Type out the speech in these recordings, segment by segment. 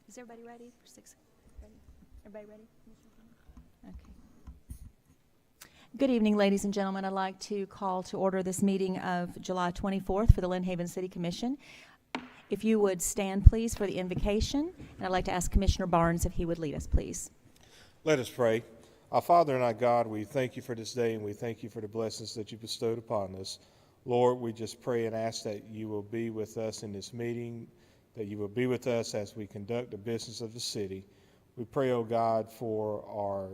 Is everybody ready for 6? Ready? Everybody ready? Okay. Good evening, ladies and gentlemen. I'd like to call to order this meeting of July 24th for the Lynn Haven City Commission. If you would stand, please, for the invocation, and I'd like to ask Commissioner Barnes if he would lead us, please. Let us pray. Our Father and our God, we thank you for this day, and we thank you for the blessings that you bestowed upon us. Lord, we just pray and ask that you will be with us in this meeting, that you will be with us as we conduct the business of the city. We pray, oh God, for our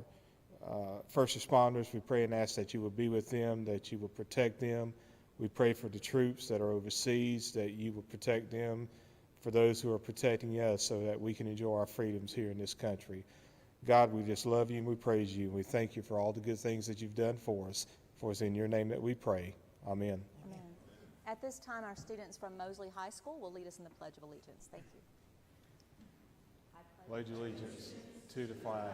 first responders. We pray and ask that you will be with them, that you will protect them. We pray for the troops that are overseas, that you will protect them, for those who are protecting us, so that we can enjoy our freedoms here in this country. God, we just love you and we praise you. And we thank you for all the good things that you've done for us. For it's in your name that we pray. Amen. Amen. At this time, our students from Mosley High School will lead us in the Pledge of Allegiance. Thank you. Pledge allegiance to the flag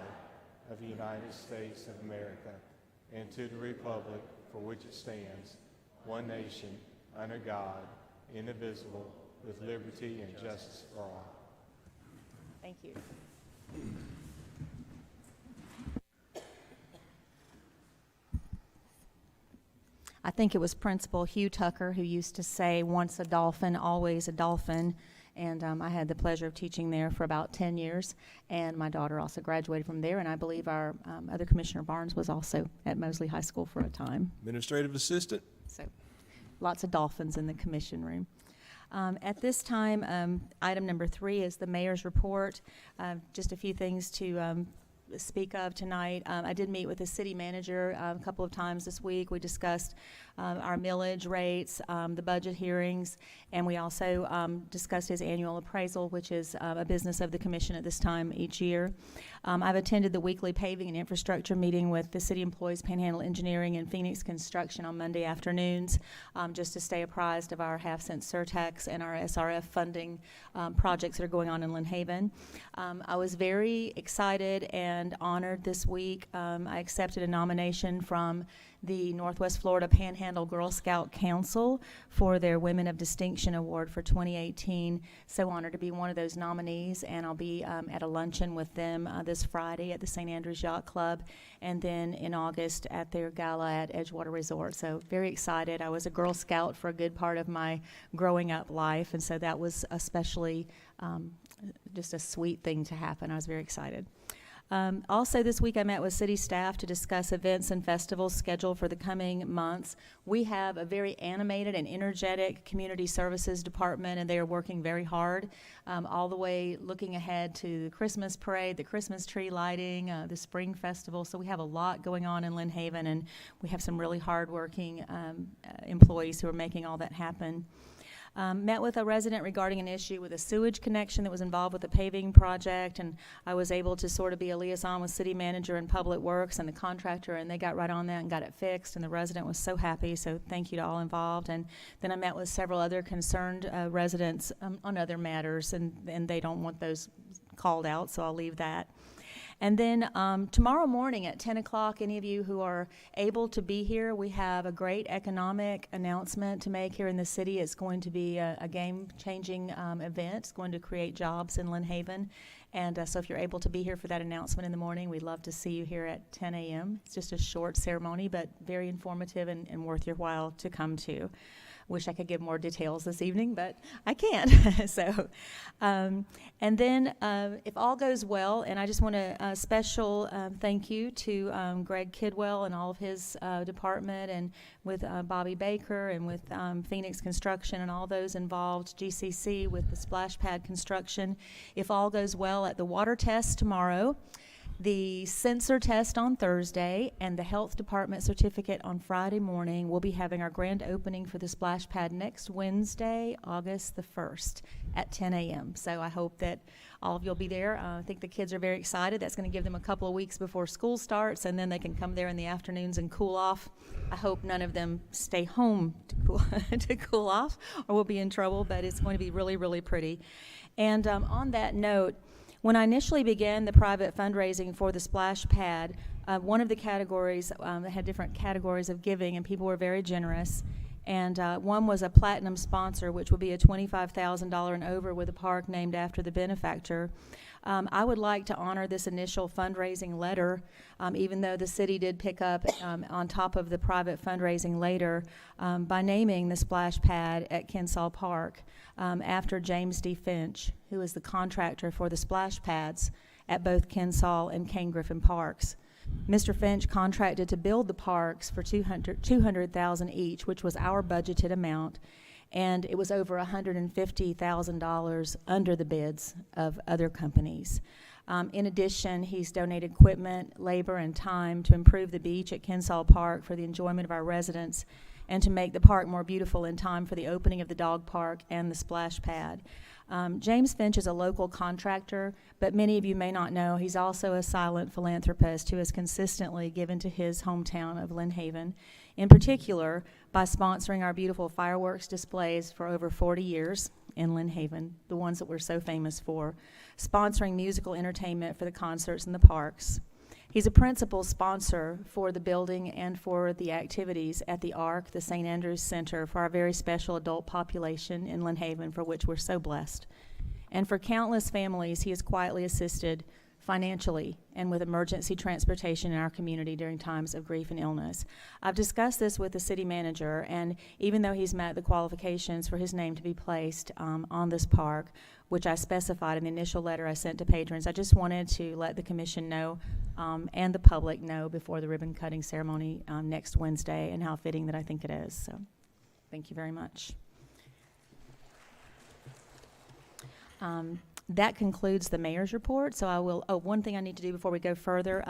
of the United States of America and to the republic for which it stands, one nation, under God, indivisible, with liberty and justice for all. Thank you. I think it was Principal Hugh Tucker who used to say, once a dolphin, always a dolphin. And I had the pleasure of teaching there for about 10 years. And my daughter also graduated from there. And I believe our other Commissioner Barnes was also at Mosley High School for a time. Administrative assistant. So lots of dolphins in the commission room. At this time, item number 3 is the mayor's report. Just a few things to speak of tonight. I did meet with the city manager a couple of times this week. We discussed our millage rates, the budget hearings, and we also discussed his annual appraisal, which is a business of the commission at this time each year. I've attended the weekly paving and infrastructure meeting with the city employees, Panhandle Engineering and Phoenix Construction on Monday afternoons, just to stay apprised of our half-cent surtax and our SRF funding projects that are going on in Lynn Haven. I was very excited and honored this week. I accepted a nomination from the Northwest Florida Panhandle Girl Scout Council for their Women of Distinction Award for 2018. So honored to be one of those nominees, and I'll be at a luncheon with them this Friday at the St. Andrews Yacht Club, and then in August at their gala at Edgewater Resort. So very excited. I was a Girl Scout for a good part of my growing up life, and so that was especially just a sweet thing to happen. I was very excited. Also this week I met with city staff to discuss events and festivals scheduled for the coming months. We have a very animated and energetic community services department, and they are working very hard, all the way looking ahead to the Christmas parade, the Christmas tree lighting, the spring festival. So we have a lot going on in Lynn Haven, and we have some really hardworking employees who are making all that happen. Met with a resident regarding an issue with a sewage connection that was involved with the paving project, and I was able to sort of be a liaison with city manager and public works and the contractor, and they got right on that and got it fixed, and the resident was so happy, so thank you to all involved. And then I met with several other concerned residents on other matters, and they don't want those called out, so I'll leave that. And then tomorrow morning at 10 o'clock, any of you who are able to be here, we have a great economic announcement to make here in the city. It's going to be a game-changing event. It's going to create jobs in Lynn Haven. And so if you're able to be here for that announcement in the morning, we'd love to see you here at 10 a.m. It's just a short ceremony, but very informative and worth your while to come to. Wish I could give more details this evening, but I can't. So, and then if all goes well, and I just want a special thank you to Greg Kidwell and all of his department, and with Bobby Baker and with Phoenix Construction and all those involved, GCC with the splash pad construction. If all goes well at the water test tomorrow, the sensor test on Thursday, and the health department certificate on Friday morning, we'll be having our grand opening for the splash pad next Wednesday, August the 1st at 10 a.m. So I hope that all of you will be there. I think the kids are very excited. That's going to give them a couple of weeks before school starts, and then they can come there in the afternoons and cool off. I hope none of them stay home to cool off, or we'll be in trouble, but it's going to be really, really pretty. And on that note, when I initially began the private fundraising for the splash pad, one of the categories had different categories of giving, and people were very generous. And one was a platinum sponsor, which would be a $25,000 and over with a park named after the benefactor. I would like to honor this initial fundraising letter, even though the city did pick up on top of the private fundraising later, by naming the splash pad at Kensal Park after James D. Finch, who is the contractor for the splash pads at both Kensal and Cane Griffin Parks. Mr. Finch contracted to build the parks for $200,000 each, which was our budgeted amount, and it was over $150,000 under the bids of other companies. In addition, he's donated equipment, labor, and time to improve the beach at Kensal Park for the enjoyment of our residents and to make the park more beautiful in time for the opening of the dog park and the splash pad. James Finch is a local contractor, but many of you may not know he's also a silent philanthropist who has consistently given to his hometown of Lynn Haven, in particular by sponsoring our beautiful fireworks displays for over 40 years in Lynn Haven, the ones that we're so famous for, sponsoring musical entertainment for the concerts in the parks. He's a principal sponsor for the building and for the activities at the ARC, the St. Andrews Center, for our very special adult population in Lynn Haven, for which we're so blessed. And for countless families, he has quietly assisted financially and with emergency transportation in our community during times of grief and illness. I've discussed this with the city manager, and even though he's met the qualifications for his name to be placed on this park, which I specified in the initial letter I sent to patrons, I just wanted to let the commission know and the public know before the ribbon cutting ceremony next Wednesday, and how fitting that I think it is. So thank you very much. That concludes the mayor's report. So I will, one thing I need to do before we go further,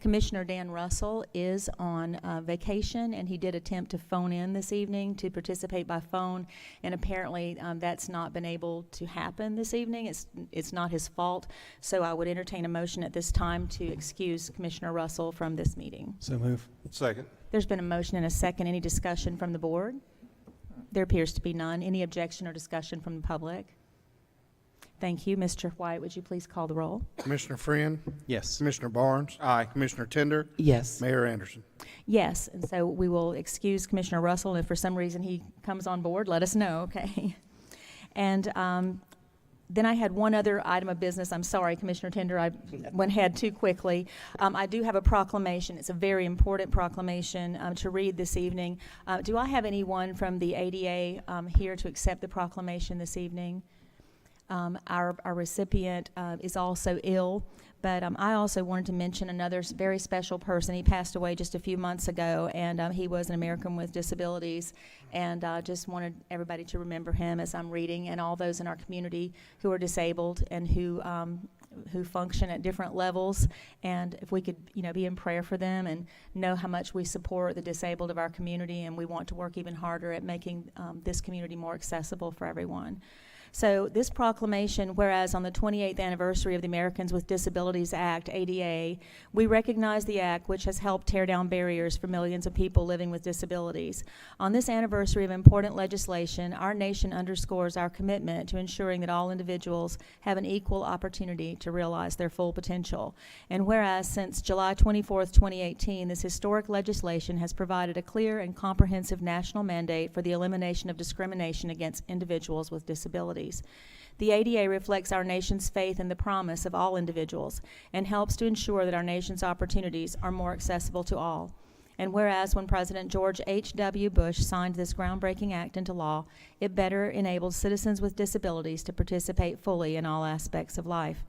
Commissioner Dan Russell is on vacation, and he did attempt to phone in this evening to participate by phone, and apparently that's not been able to happen this evening. It's not his fault. So I would entertain a motion at this time to excuse Commissioner Russell from this meeting. So move. Second. There's been a motion and a second. Any discussion from the board? There appears to be none. Any objection or discussion from the public? Thank you. Mr. White, would you please call the roll? Commissioner Friend? Yes. Commissioner Barnes? Aye. Commissioner Tender? Yes. Mayor Anderson? Yes, and so we will excuse Commissioner Russell, and if for some reason he comes on board, let us know, okay? And then I had one other item of business. I'm sorry, Commissioner Tender, I went ahead too quickly. I do have a proclamation. It's a very important proclamation to read this evening. Do I have anyone from the ADA here to accept the proclamation this evening? Our recipient is also ill, but I also wanted to mention another very special person. He passed away just a few months ago, and he was an American with disabilities, and just wanted everybody to remember him as I'm reading, and all those in our community who are disabled and who function at different levels. And if we could, be in prayer for them and know how much we support the disabled of our community, and we want to work even harder at making this community more accessible for everyone. So this proclamation, whereas on the 28th anniversary of the Americans with Disabilities Act, ADA, we recognize the act which has helped tear down barriers for millions of people living with disabilities. On this anniversary of important legislation, our nation underscores our commitment to ensuring that all individuals have an equal opportunity to realize their full potential. And whereas since July 24th, 2018, this historic legislation has provided a clear and comprehensive national mandate for the elimination of discrimination against individuals with disabilities. The ADA reflects our nation's faith in the promise of all individuals and helps to ensure that our nation's opportunities are more accessible to all. And whereas when President George H.W. Bush signed this groundbreaking act into law, it better enabled citizens with disabilities to participate fully in all aspects of life.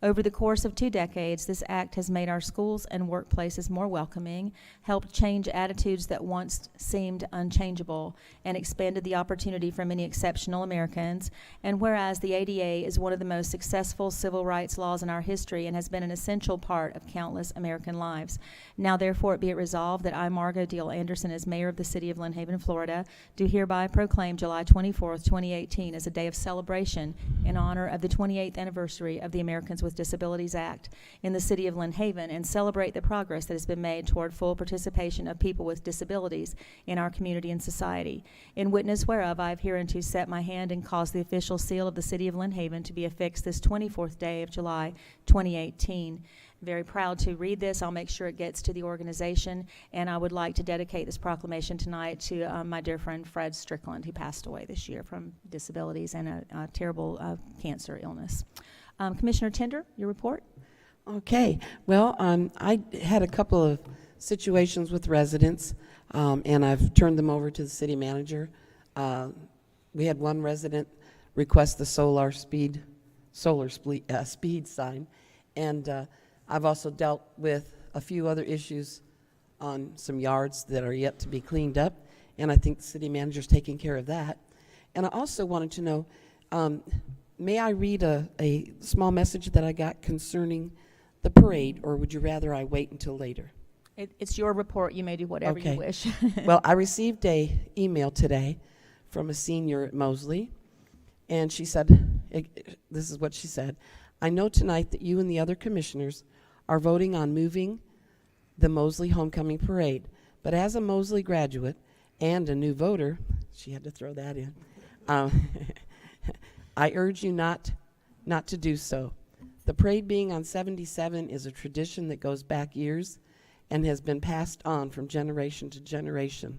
Over the course of 2 decades, this act has made our schools and workplaces more welcoming, helped change attitudes that once seemed unchangeable, and expanded the opportunity for many exceptional Americans. And whereas the ADA is one of the most successful civil rights laws in our history and has been an essential part of countless American lives. Now therefore be it resolved that I, Margo Deal Anderson, as mayor of the city of Lynn Haven, Florida, do hereby proclaim July 24th, 2018 as a day of celebration in honor of the 28th anniversary of the Americans with Disabilities Act in the city of Lynn Haven, and celebrate the progress that has been made toward full participation of people with disabilities in our community and society. In witness whereof, I have hereunto set my hand and caused the official seal of the city of Lynn Haven to be affixed this 24th day of July, 2018. very proud to read this. I'll make sure it gets to the organization, and I would like to dedicate this proclamation tonight to my dear friend Fred Strickland, who passed away this year from disabilities and a terrible cancer illness. Commissioner Tender, your report? Okay, well, I had a couple of situations with residents, and I've turned them over to the city manager. We had one resident request the solar speed sign, and I've also dealt with a few other issues on some yards that are yet to be cleaned up, and I think the city manager's taking care of that. And I also wanted to know, may I read a small message that I got concerning the parade, or would you rather I wait until later? It's your report. You may do whatever Okay. you wish. Well, I received a email today from a senior at Mosley, and she said, this is what she said: I know tonight that you and the other commissioners are voting on moving the Mosley Homecoming Parade, but as a Mosley graduate and a new voter, she had to throw that in, I urge you not to do so. The parade being on 77 is a tradition that goes back years and has been passed on from generation to generation.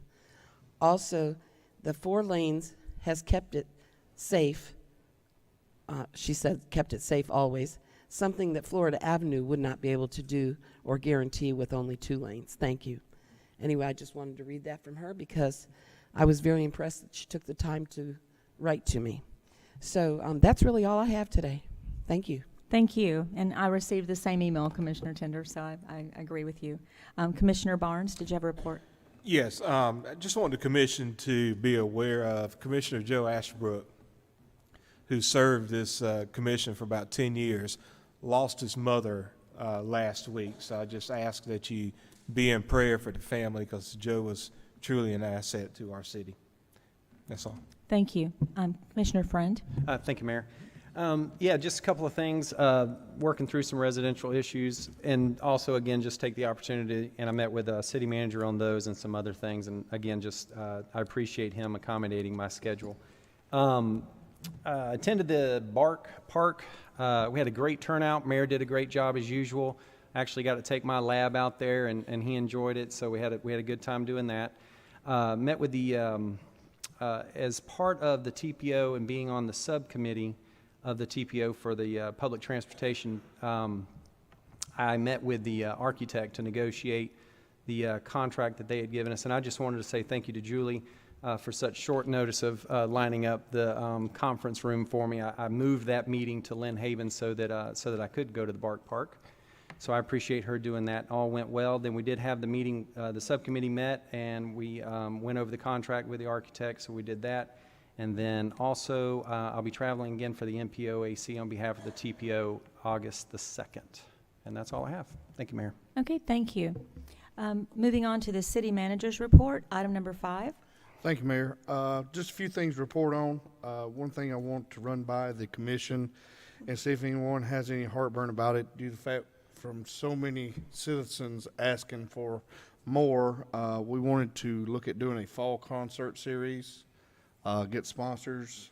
Also, the 4 lanes has kept it safe. She said kept it safe always, something that Florida Avenue would not be able to do or guarantee with only 2 lanes. Thank you. Anyway, I just wanted to read that from her because I was very impressed that she took the time to write to me. So that's really all I have today. Thank you. Thank you. And I received the same email, Commissioner Tender, so I agree with you. Commissioner Barnes, did you have a report? Yes, I just want the commission to be aware of Commissioner Joe Ashbrook, who served this commission for about 10 years, lost his mother last week. So I just ask that you be in prayer for the family, because Joe was truly an asset to our city. That's all. Thank you. Commissioner Friend? Thank you, Mayor. Yeah, just a couple of things, working through some residential issues, and also, again, just take the opportunity, and I met with a city manager on those and some other things, and again, just I appreciate him accommodating my schedule. Attended the Bark Park. We had a great turnout. Mayor did a great job as usual. Actually got to take my lab out there, and he enjoyed it, so we had a good time doing that. Met with the, as part of the TPO and being on the subcommittee of the TPO for the public transportation, I met with the architect to negotiate the contract that they had given us, and I just wanted to say thank you to Julie for such short notice of lining up the conference room for me. I moved that meeting to Lynn Haven so that I could go to the Bark Park. So I appreciate her doing that. All went well. Then we did have the meeting, the subcommittee met, and we went over the contract with the architect, so we did that. And then also, I'll be traveling again for the MPOAC on behalf of the TPO August the 2nd. And that's all I have. Thank you, Mayor. Okay, thank you. Moving on to the city manager's report, item number 5. Thank you, Mayor. Just a few things to report on. One thing I want to run by the commission and see if anyone has any heartburn about it, due to the fact from so many citizens asking for more. We wanted to look at doing a fall concert series, get sponsors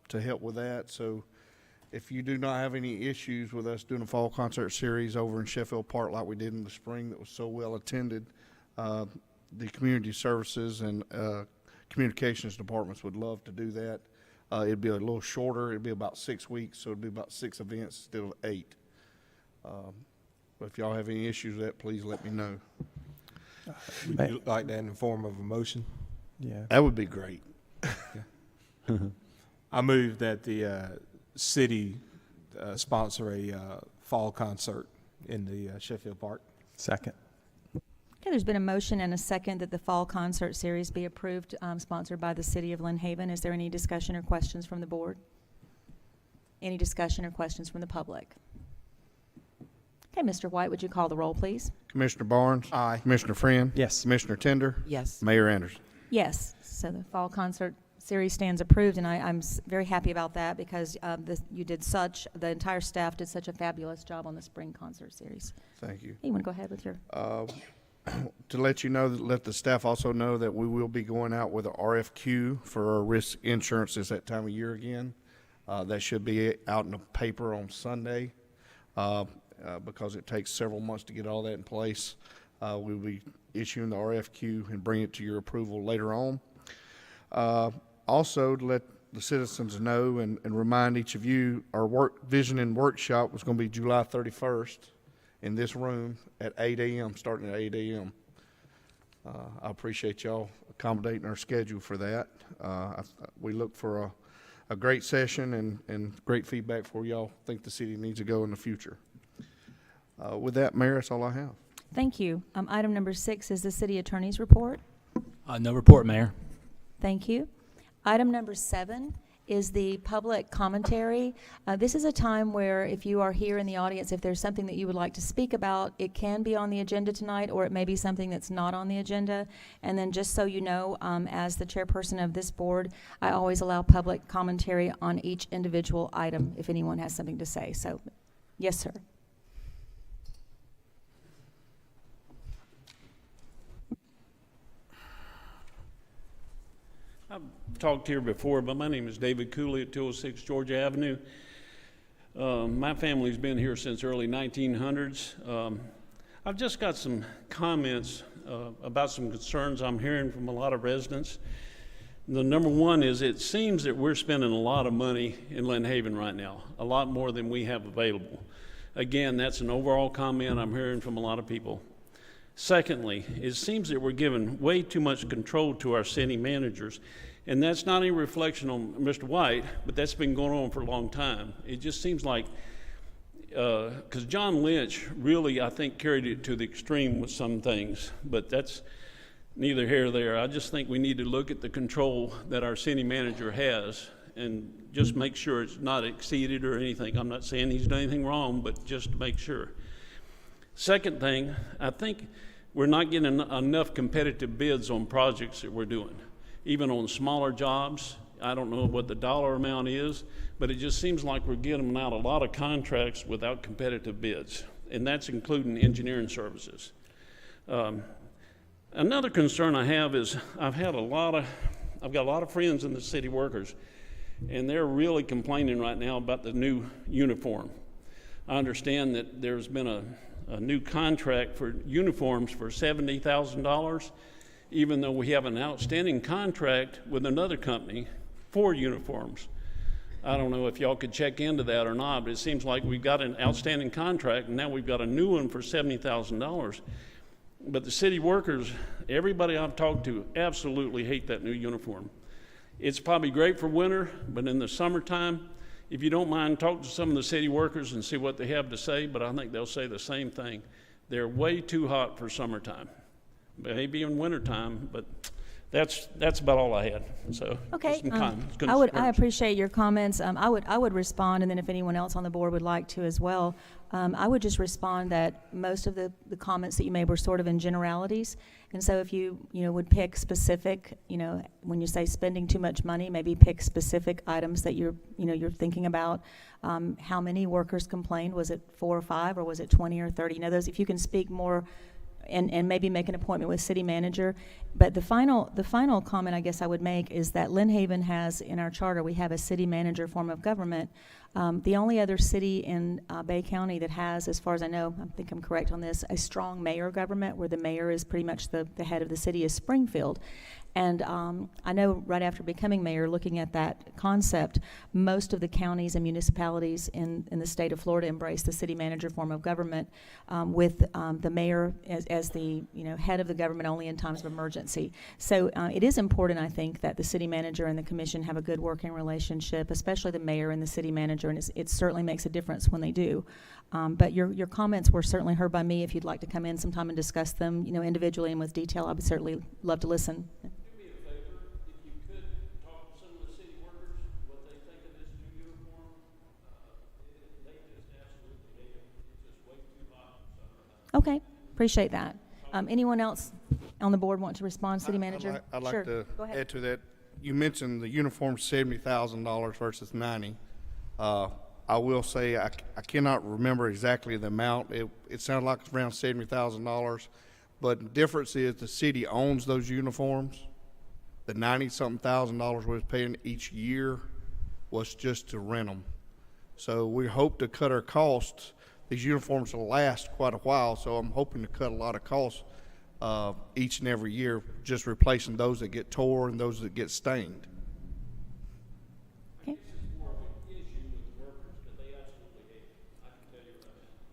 to help with that. So if you do not have any issues with us doing a fall concert series over in Sheffield Park like we did in the spring that was so well attended, the community services and communications departments would love to do that. It'd be a little shorter. It'd be about 6 weeks, so it'd be about 6 events instead of 8. But if y'all have any issues with that, please let me know. Would you like that in the form of a motion? Yeah. That would be great. I move that the city sponsor a fall concert in the Sheffield Park. Second. Okay, there's been a motion and a second that the fall concert series be approved, sponsored by the city of Lynn Haven. Is there any discussion or questions from the board? Any discussion or questions from the public? Okay, Mr. White, would you call the roll, please? Commissioner Barnes? Aye. Commissioner Friend? Yes. Commissioner Tender? Yes. Mayor Anderson? Yes, so the fall concert series stands approved, and I'm very happy about that because the entire staff did such a fabulous job on the spring concert series. Thank you. Hey, you want to go ahead with your? To let you know, let the staff also know that we will be going out with a RFQ for our risk insurance at that time of year again. That should be out in the paper on Sunday. because it takes several months to get all that in place. We'll be issuing the RFQ and bring it to your approval later on. Also, to let the citizens know and remind each of you, our visioning workshop was going to be July 31st in this room at 8 a.m., starting at 8 a.m. I appreciate y'all accommodating our schedule for that. We look for a great session and great feedback for y'all think the city needs to go in the future. With that, Mayor, that's all I have. Thank you. Item number 6 is the city attorney's report. No report, Mayor. Thank you. Item number 7 is the public commentary. This is a time where if you are here in the audience, if there's something that you would like to speak about, it can be on the agenda tonight, or it may be something that's not on the agenda. And then just so you know, as the chairperson of this board, I always allow public commentary on each individual item if anyone has something to say. So, yes, sir. I've talked here before, but my name is David Cooley at 206 Georgia Avenue. My family's been here since early 1900s. I've just got some comments about some concerns I'm hearing from a lot of residents. The number one is it seems that we're spending a lot of money in Lynn Haven right now, a lot more than we have available. Again, that's an overall comment I'm hearing from a lot of people. Secondly, it seems that we're giving way too much control to our city managers, and that's not any reflection on Mr. White, but that's been going on for a long time. It just seems like, because John Lynch really, I think, carried it to the extreme with some things, but that's neither here nor there. I just think we need to look at the control that our city manager has and just make sure it's not exceeded or anything. I'm not saying he's done anything wrong, but just to make sure. Second thing, I think we're not getting enough competitive bids on projects that we're doing. Even on smaller jobs, I don't know what the dollar amount is, but it just seems like we're getting out a lot of contracts without competitive bids, and that's including engineering services. Another concern I have is I've got a lot of friends in the city workers, and they're really complaining right now about the new uniform. I understand that there's been a new contract for uniforms for $70,000, even though we have an outstanding contract with another company for uniforms. I don't know if y'all could check into that or not, but it seems like we've got an outstanding contract and now we've got a new one for $70,000. But the city workers, everybody I've talked to, absolutely hate that new uniform. It's probably great for winter, but in the summertime, if you don't mind, talk to some of the city workers and see what they have to say, but I think they'll say the same thing. They're way too hot for summertime. Maybe in wintertime, but that's about all I had. So, Okay, some I appreciate your comments. I would respond, and then if anyone else on the board would like to as well, I would just respond that most of the comments that you made were sort of in generalities. And so if you would pick specific, when you say spending too much money, maybe pick specific items that you're thinking about. How many workers complained? Was it 4 or 5, or was it 20 or 30? Those, if you can speak more and maybe make an appointment with city manager. But the final comment I guess I would make is that Lynn Haven has, in our charter, we have a city manager form of government. The only other city in Bay County that has, as far as I know, I think I'm correct on this, a strong mayor government where the mayor is pretty much the head of the city is Springfield. And I know right after becoming mayor, looking at that concept, most of the counties and municipalities in the state of Florida embrace the city manager form of government with the mayor as the head of the government only in times of emergency. So it is important, I think, that the city manager and the commission have a good working relationship, especially the mayor and the city manager, and it certainly makes a difference when they do. But your comments were certainly heard by me. If you'd like to come in sometime and discuss them, individually and with detail, I would certainly love to listen. Okay, appreciate that. Anyone else on the board want to respond, city manager? I'd like Sure. to Go ahead. add to that. You mentioned the uniform $70,000 versus $90,000. I will say I cannot remember exactly the amount. It sounded like it's around $70,000, but the difference is the city owns those uniforms. The $90-something thousand we was paying each year was just to rent them. So we hope to cut our costs these uniforms will last quite a while, so I'm hoping to cut a lot of costs each and every year, just replacing those that get tore and those that get stained. Okay.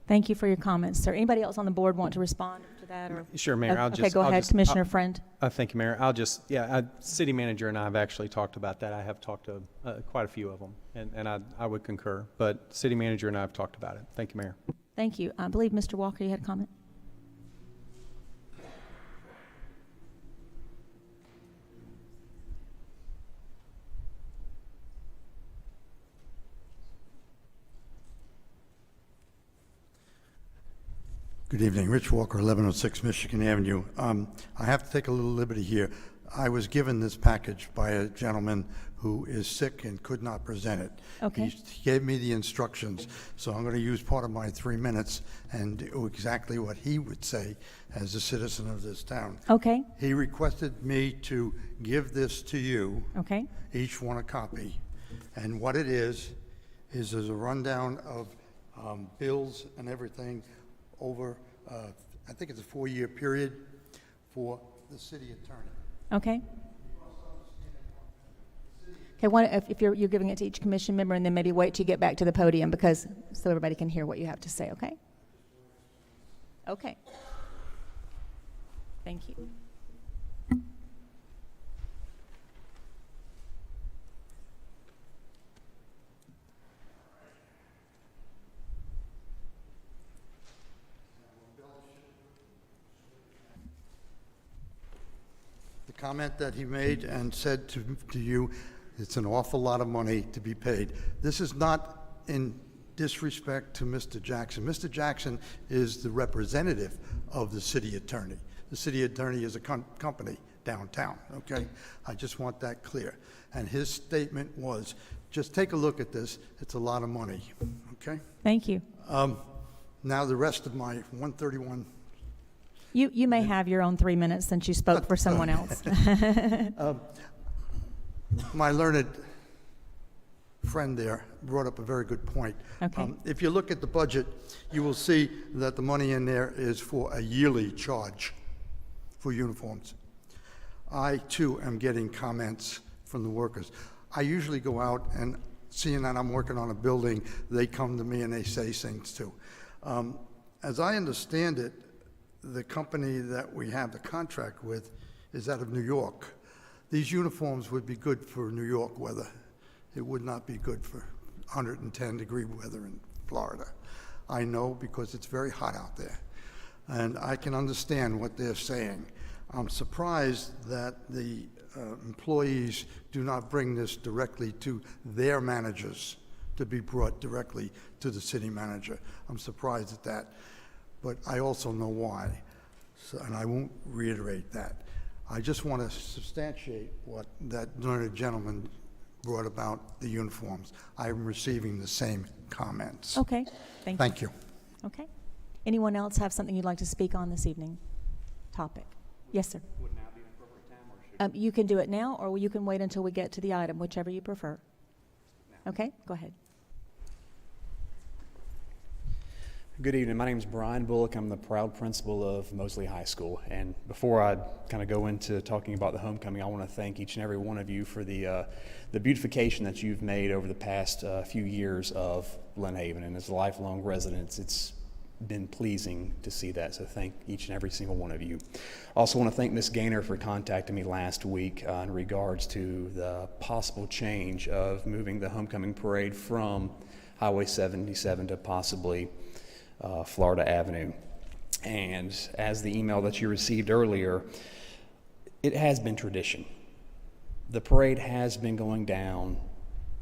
Thank you for your comments, sir. Anybody else on the board want to respond to that? Or? Sure, Mayor. Okay, go ahead, Commissioner Friend. Thank you, Mayor. City manager and I have actually talked about that. I have talked to quite a few of them, and I would concur. But city manager and I have talked about it. Thank you, Mayor. Thank you. I believe, Mr. Walker, you had a comment? Good evening. Rich Walker, 1106 Michigan Avenue. I have to take a little liberty here. I was given this package by a gentleman who is sick and could not present it. Okay. He gave me the instructions, so I'm going to use part of my 3 minutes and do exactly what he would say as a citizen of this town. Okay. He requested me to give this to you, Okay. each one a copy. And what it is there's a rundown of bills and everything over, I think it's a 4-year period for the city attorney. Okay. Okay, if you're giving it to each commission member, and then maybe wait till you get back to the podium, because so everybody can hear what you have to say, okay? Okay. Thank you. The comment that he made and said to you, it's an awful lot of money to be paid. This is not in disrespect to Mr. Jackson. Mr. Jackson is the representative of the city attorney. The city attorney is a company downtown, okay? I just want that clear. And his statement was, just take a look at this. It's a lot of money, okay? Thank you. Now the rest of my 131. You may have your own 3 minutes since you spoke for someone else. My learned friend there brought up a very good point. Okay. If you look at the budget, you will see that the money in there is for a yearly charge for uniforms. I, too, am getting comments from the workers. I usually go out and, seeing that I'm working on a building, they come to me and they say things, too. As I understand it, the company that we have the contract with is out of New York. These uniforms would be good for New York weather. It would not be good for 110-degree weather in Florida. I know because it's very hot out there. And I can understand what they're saying. I'm surprised that the employees do not bring this directly to their managers to be brought directly to the city manager. I'm surprised at that. But I also know why, and I won't reiterate that. I just want to substantiate what that learned gentleman brought about the uniforms. I'm receiving the same comments. Okay, thank you. Thank you. Okay. Anyone else have something you'd like to speak on this evening? Topic. Yes, sir. Would now be an appropriate time, or should You can do it now, or you can wait until we get to the item, whichever you prefer. Okay, go ahead. Good evening. My name is Brian Bullock. I'm the proud principal of Mosley High School. And before I kind of go into talking about the homecoming, I want to thank each and every one of you for the beautification that you've made over the past few years of Lynn Haven. And as lifelong residents, it's been pleasing to see that. So thank each and every single one of you. Also want to thank Ms. Gaynor for contacting me last week in regards to the possible change of moving the homecoming parade from Highway 77 to possibly Florida Avenue. And as the email that you received earlier, it has been tradition. The parade has been going down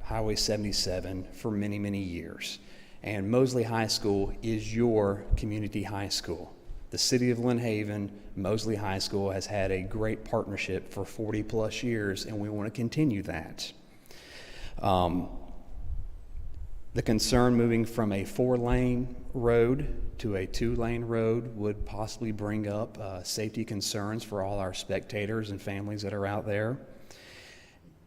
Highway 77 for many, many years. And Mosley High School is your community high school. The city of Lynn Haven, Mosley High School has had a great partnership for 40 plus years, and we want to continue that. The concern moving from a 4-lane road to a 2-lane road would possibly bring up safety concerns for all our spectators and families that are out there.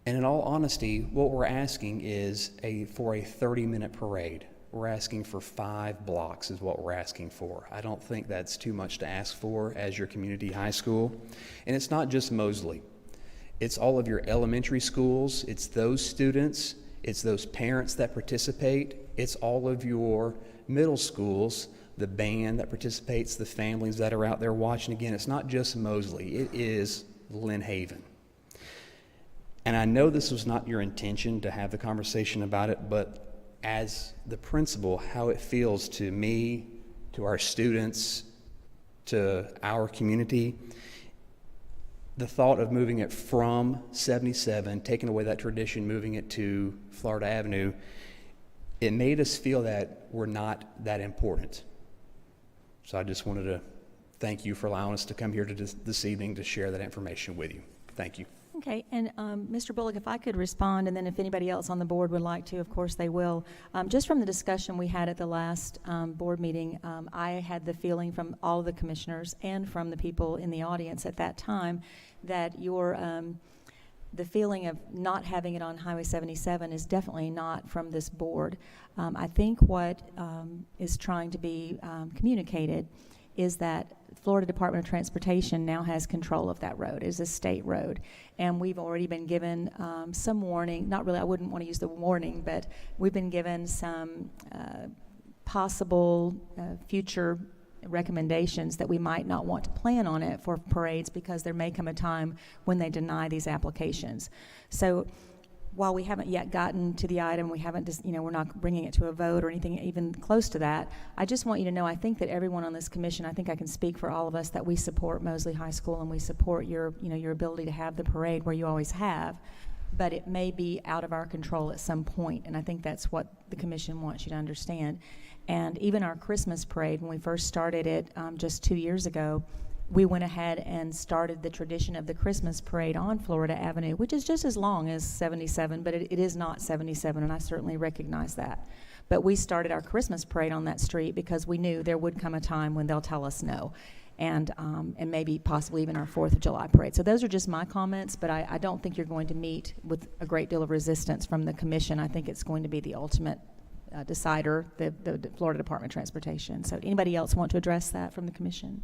And in all honesty, what we're asking is for a 30-minute parade. We're asking for 5 blocks is what we're asking for. I don't think that's too much to ask for as your community high school. And it's not just Mosley. It's all of your elementary schools. It's those students. It's those parents that participate. It's all of your middle schools, the band that participates, the families that are out there watching. Again, it's not just Mosley. It is Lynn Haven. And I know this was not your intention to have the conversation about it, but as the principal, how it feels to me, to our students, to our community, the thought of moving it from 77, taking away that tradition, moving it to Florida Avenue, it made us feel that we're not that important. So I just wanted to thank you for allowing us to come here to this evening to share that information with you. Thank you. Okay, and Mr. Bullock, if I could respond, and then if anybody else on the board would like to, of course they will. Just from the discussion we had at the last board meeting, I had the feeling from all of the commissioners and from the people in the audience at that time that the feeling of not having it on Highway 77 is definitely not from this board. I think what is trying to be communicated is that Florida Department of Transportation now has control of that road. It is a state road. And we've already been given some warning, not really, I wouldn't want to use the warning, but we've been given some possible future recommendations that we might not want to plan on it for parades because there may come a time when they deny these applications. So while we haven't yet gotten to the item, we haven't just, we're not bringing it to a vote or anything even close to that. I just want you to know, I think that everyone on this commission, I think I can speak for all of us, that we support Mosley High School and we support your ability to have the parade where you always have, but it may be out of our control at some point, and I think that's what the commission wants you to understand. And even our Christmas parade, when we first started it just 2 years ago, we went ahead and started the tradition of the Christmas parade on Florida Avenue, which is just as long as 77, but it is not 77, and I certainly recognize that. But we started our Christmas parade on that street because we knew there would come a time when they'll tell us no, and maybe possibly even our 4th of July parade. So those are just my comments, but I don't think you're going to meet with a great deal of resistance from the commission. I think it's going to be the ultimate decider, the Florida Department of Transportation. So anybody else want to address that from the commission?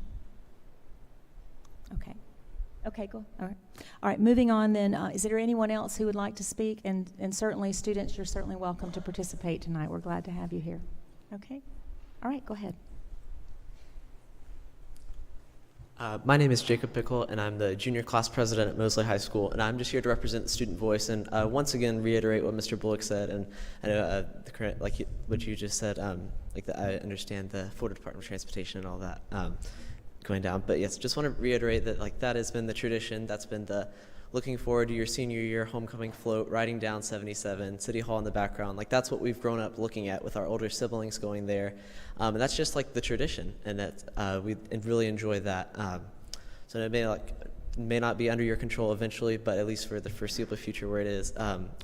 Okay, cool. All right, moving on then. Is there anyone else who would like to speak? And certainly, students, you're certainly welcome to participate tonight. We're glad to have you here. Okay? All right, go ahead. My name is Jacob Pickle, and I'm the junior class president at Mosley High School, and I'm just here to represent the student voice and once again reiterate what Mr. Bullock said. And I know what you just said, I understand the Florida Department of Transportation and all that going down. But yes, just want to reiterate that that has been the tradition. That's been the looking forward to your senior year homecoming float, riding down 77, City Hall in the background. That's what we've grown up looking at with our older siblings going there. And that's just the tradition, and that we really enjoy that. So it may not be under your control eventually, but at least for the foreseeable future where it is,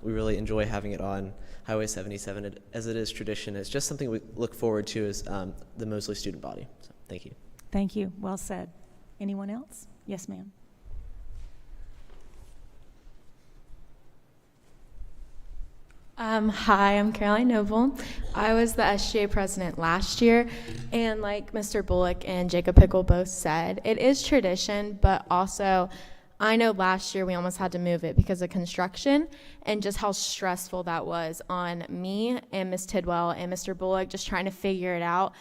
we really enjoy having it on Highway 77 as it is tradition. It's just something we look forward to as the Mosley student body. So thank you. Thank you. Well said. Anyone else? Yes, ma'am. Hi, I'm Caroline Noble. I was the SGA president last year, and like Mr. Bullock and Jacob Pickle both said, it is tradition, but also I know last year we almost had to move it because of construction and just how stressful that was on me and Ms. Tidwell and Mr. Bullock just trying to figure it out.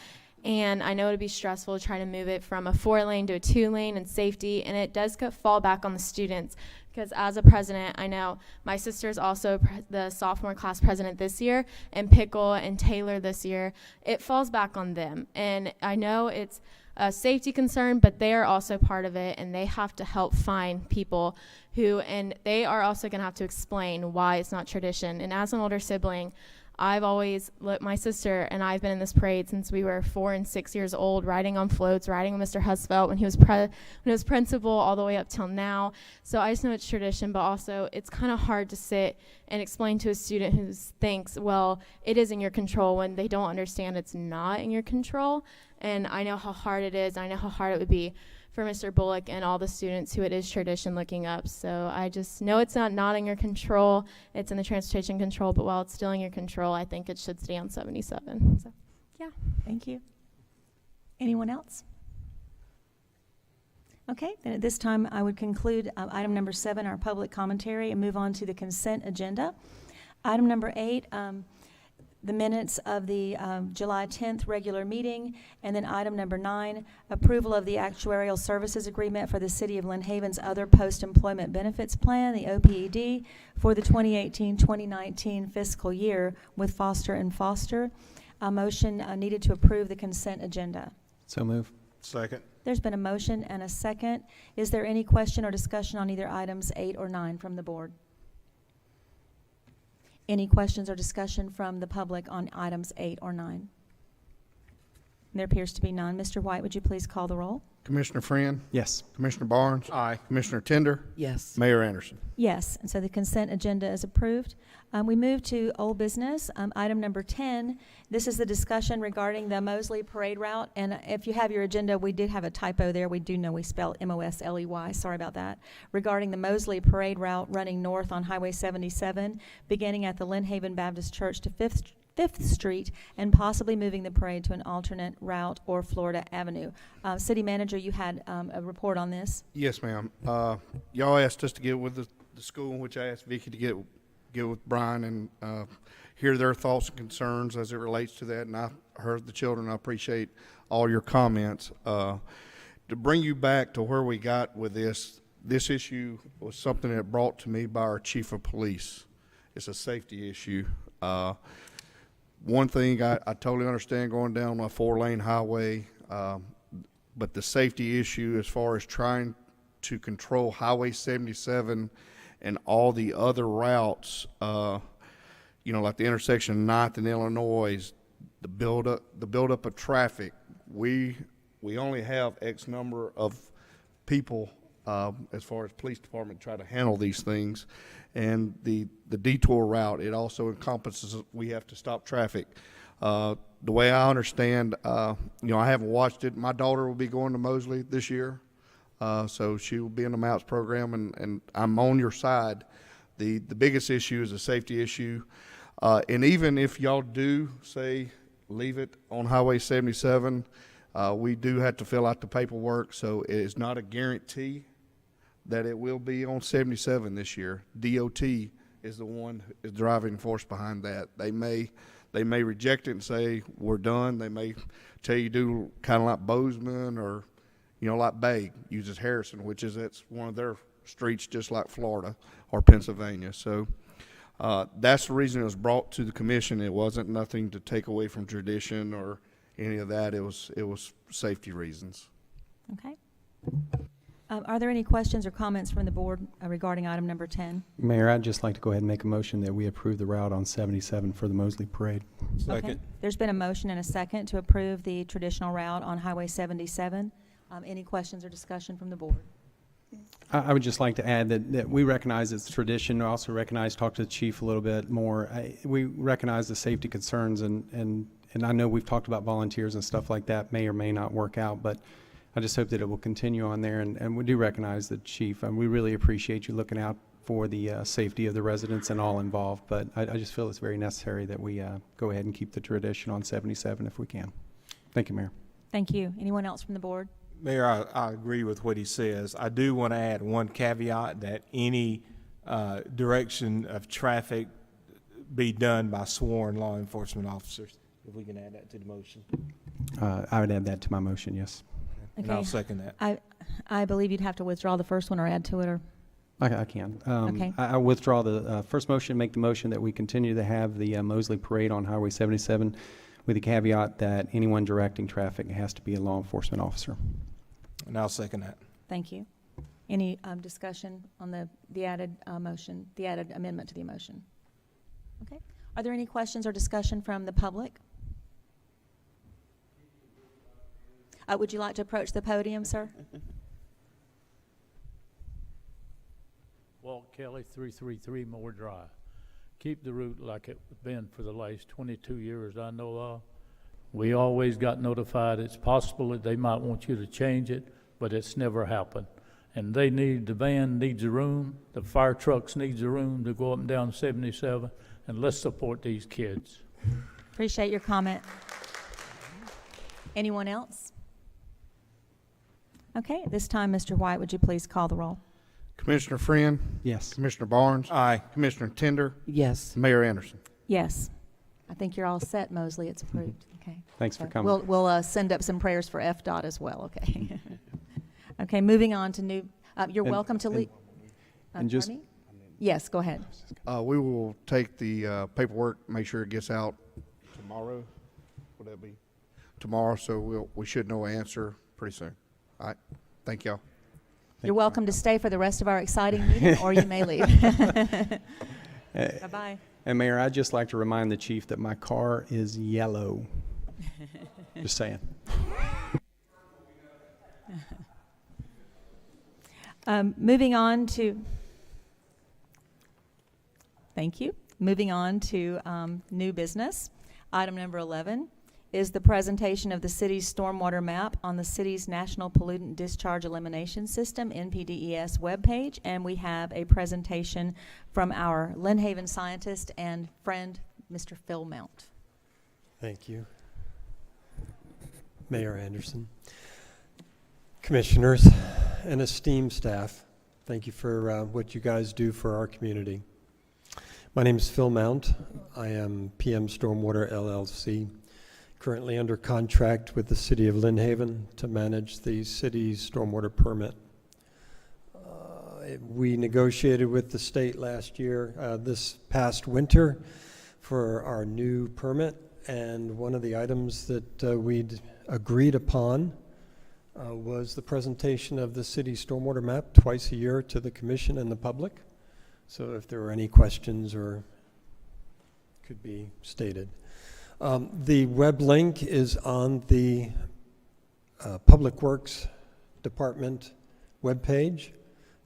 And I know it'd be stressful trying to move it from a 4-lane to a 2-lane and safety, and it does fall back on the students. Because as a president, I know my sister's also the sophomore class president this year, and Pickle and Taylor this year. It falls back on them. And I know it's a safety concern, but they are also part of it, and they have to help find people and they are also going to have to explain why it's not tradition. And as an older sibling, my sister and I've been in this parade since we were 4 and 6 years old, riding on floats, riding with Mr. Husfeld when he was principal all the way up till now. So I just know it's tradition, but also it's kind of hard to sit and explain to a student who thinks, well, it is in your control when they don't understand it's not in your control. And I know how hard it is. I know how hard it would be for Mr. Bullock and all the students who it is tradition looking up. So I just know it's not in your control. It's in the transportation control, but while it's still in your control, I think it should stay on 77. So, yeah. Thank you. Anyone else? Okay, then at this time, I would conclude item number 7, our public commentary, and move on to the consent agenda. Item number 8, the minutes of the July 10th regular meeting, and then item number 9, approval of the actuarial services agreement for the City of Lynn Haven's other post-employment benefits plan, the OPED, for the 2018-2019 fiscal year with Foster and Foster. A motion needed to approve the consent agenda. So move. Second. There's been a motion and a second. Is there any question or discussion on either items 8 or 9 from the board? Any questions or discussion from the public on items 8 or 9? There appears to be none. Mr. White, would you please call the roll? Commissioner Friend, Yes. Commissioner Barnes, Aye. Commissioner Tender, Yes. Mayor Anderson. Yes, and so the consent agenda is approved. We move to old business. Item number 10, this is the discussion regarding the Mosley Parade Route. And if you have your agenda, we did have a typo there. We do know we spell M-O-S-L-E-Y. Sorry about that. Regarding the Mosley Parade Route running north on Highway 77, beginning at the Lynn Haven Baptist Church to 5th Street, and possibly moving the parade to an alternate route or Florida Avenue. City Manager, you had a report on this. Yes, ma'am. Y'all asked us to get with the school, which I asked Vicki to get with Brian and hear their thoughts and concerns as it relates to that. And I heard the children. I appreciate all your comments. To bring you back to where we got with this issue was something that brought to me by our chief of police. It's a safety issue. One thing I totally understand going down a 4-lane highway, but the safety issue as far as trying to control Highway 77 and all the other routes, like the intersection of 9th and Illinois, the buildup of traffic. We only have X number of people as far as police department try to handle these things, and the detour route, it also encompasses we have to stop traffic. The way I understand, I haven't watched it. My daughter will be going to Mosley this year. So she will be in the MAPS program, and I'm on your side. The biggest issue is a safety issue. And even if y'all do, say, leave it on Highway 77, we do have to fill out the paperwork, so it is not a guarantee that it will be on 77 this year. DOT is the one who is driving force behind that. They may reject it and say, we're done. They may tell you do kind of like Bozeman or like Bay uses Harrison, that's one of their streets just like Florida or Pennsylvania. So that's the reason it was brought to the commission. It wasn't nothing to take away from tradition or any of that. It was safety reasons. Okay. Are there any questions or comments from the board regarding item number 10? Mayor, I'd just like to go ahead and make a motion that we approve the route on 77 for the Mosley Parade. Second. Okay. There's been a motion and a second to approve the traditional route on Highway 77. Any questions or discussion from the board? I would just like to add that we recognize it's tradition. I also talk to the chief a little bit more. We recognize the safety concerns, and I know we've talked about volunteers and stuff like that may or may not work out, but I just hope that it will continue on there, and we do recognize the chief, and we really appreciate you looking out for the safety of the residents and all involved, but I just feel it's very necessary that we go ahead and keep the tradition on 77 if we can. Thank you, Mayor. Thank you. Anyone else from the board? Mayor, I agree with what he says. I do want to add one caveat that any direction of traffic be done by sworn law enforcement officers. If we can add that to the motion. I would add that to my motion, yes. And I'll Okay. second that. I believe you'd have to withdraw the first one or add to it, or? I can. Okay. I withdraw the first motion, make the motion that we continue to have the Mosley Parade on Highway 77 with the caveat that anyone directing traffic has to be a law enforcement officer. And I'll second that. Thank you. Any discussion on the added motion, the added amendment to the motion? Okay. Are there any questions or discussion from the public? Would you like to approach the podium, sir? Walt Kelly, 333 Moore Drive. Keep the route like it's been for the last 22 years I know of. We always got notified it's possible that they might want you to change it, but it's never happened. And the van needs a room, the fire trucks needs a room to go up and down 77, and let's support these kids. Appreciate your comment. Anyone else? Okay, at this time, Mr. White, would you please call the roll? Commissioner Friend, Yes. Commissioner Barnes, Aye. Commissioner Tender, Yes. Mayor Anderson. Yes. I think you're all set, Mosley. It's approved. Okay. Thanks for So coming. We'll send up some prayers for FDOT as well, okay? Okay, moving on to new, you're And- welcome to leave. and just- Yes, go ahead. We will take the paperwork, make sure it gets out tomorrow. Would that be? Tomorrow, so we should know an answer pretty soon. All right, thank y'all. You're welcome to stay for the rest of our exciting meeting, or you may leave. Bye-bye. And Mayor, I'd just like to remind the chief that my car is yellow. Just saying. Moving on to, thank you. Moving on to new business. Item number 11 is the presentation of the city's stormwater map on the city's National Pollutant Discharge Elimination System, NPDES webpage. And we have a presentation from our Lynn Haven scientist and friend, Mr. Phil Mount. Thank you. Mayor Anderson, commissioners, and esteemed staff, thank you for what you guys do for our community. My name is Phil Mount. I am PM Stormwater LLC, currently under contract with the City of Lynn Haven to manage the city's stormwater permit. We negotiated with the state last year, this past winter, for our new permit, and one of the items that we'd agreed upon was the presentation of the city stormwater map twice a year to the commission and the public. So if there were any questions or could be stated. The web link is on the Public Works Department webpage,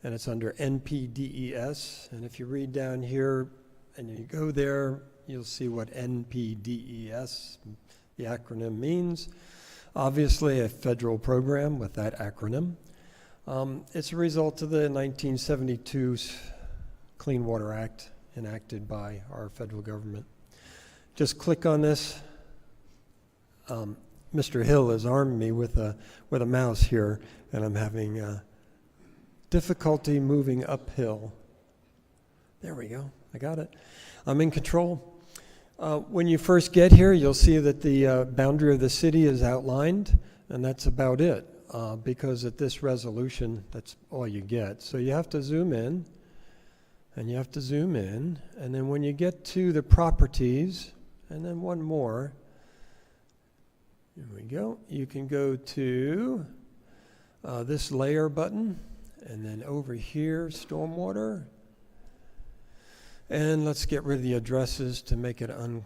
and it's under NPDES. And if you read down here and you go there, you'll see what NPDES, the acronym, means. Obviously a federal program with that acronym. It's a result of the 1972 Clean Water Act enacted by our federal government. Just click on this. Mr. Hill has armed me with a mouse here, and I'm having difficulty moving uphill. There we go. I got it. I'm in control. When you first get here, you'll see that the boundary of the city is outlined, and that's about it, because at this resolution, that's all you get. So you have to zoom in, and you have to zoom in, and then when you get to the properties, and then one more, here we go, you can go to this layer button, and then over here, stormwater. And let's get rid of the addresses to make it to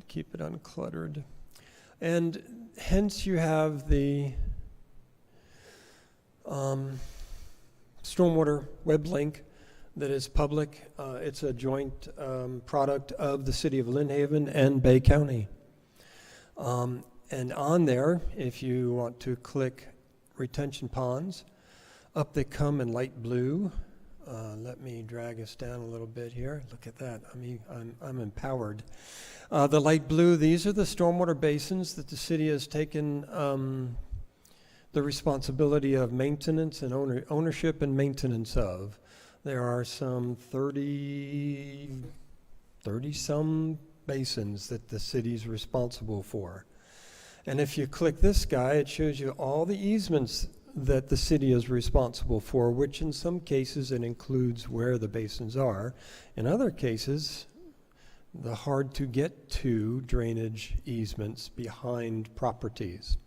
keep it uncluttered. And hence you have the stormwater web link that is public. It's a joint product of the City of Lynn Haven and Bay County. And on there, if you want to click retention ponds, up they come in light blue. Let me drag us down a little bit here. Look at that. I'm empowered. The light blue, these are the stormwater basins that the city has taken the responsibility of maintenance and ownership and maintenance of. There are some 30-some basins that the city's responsible for. And if you click this guy, it shows you all the easements that the city is responsible for, which in some cases it includes where the basins are. In other cases, the hard to get to drainage easements behind properties.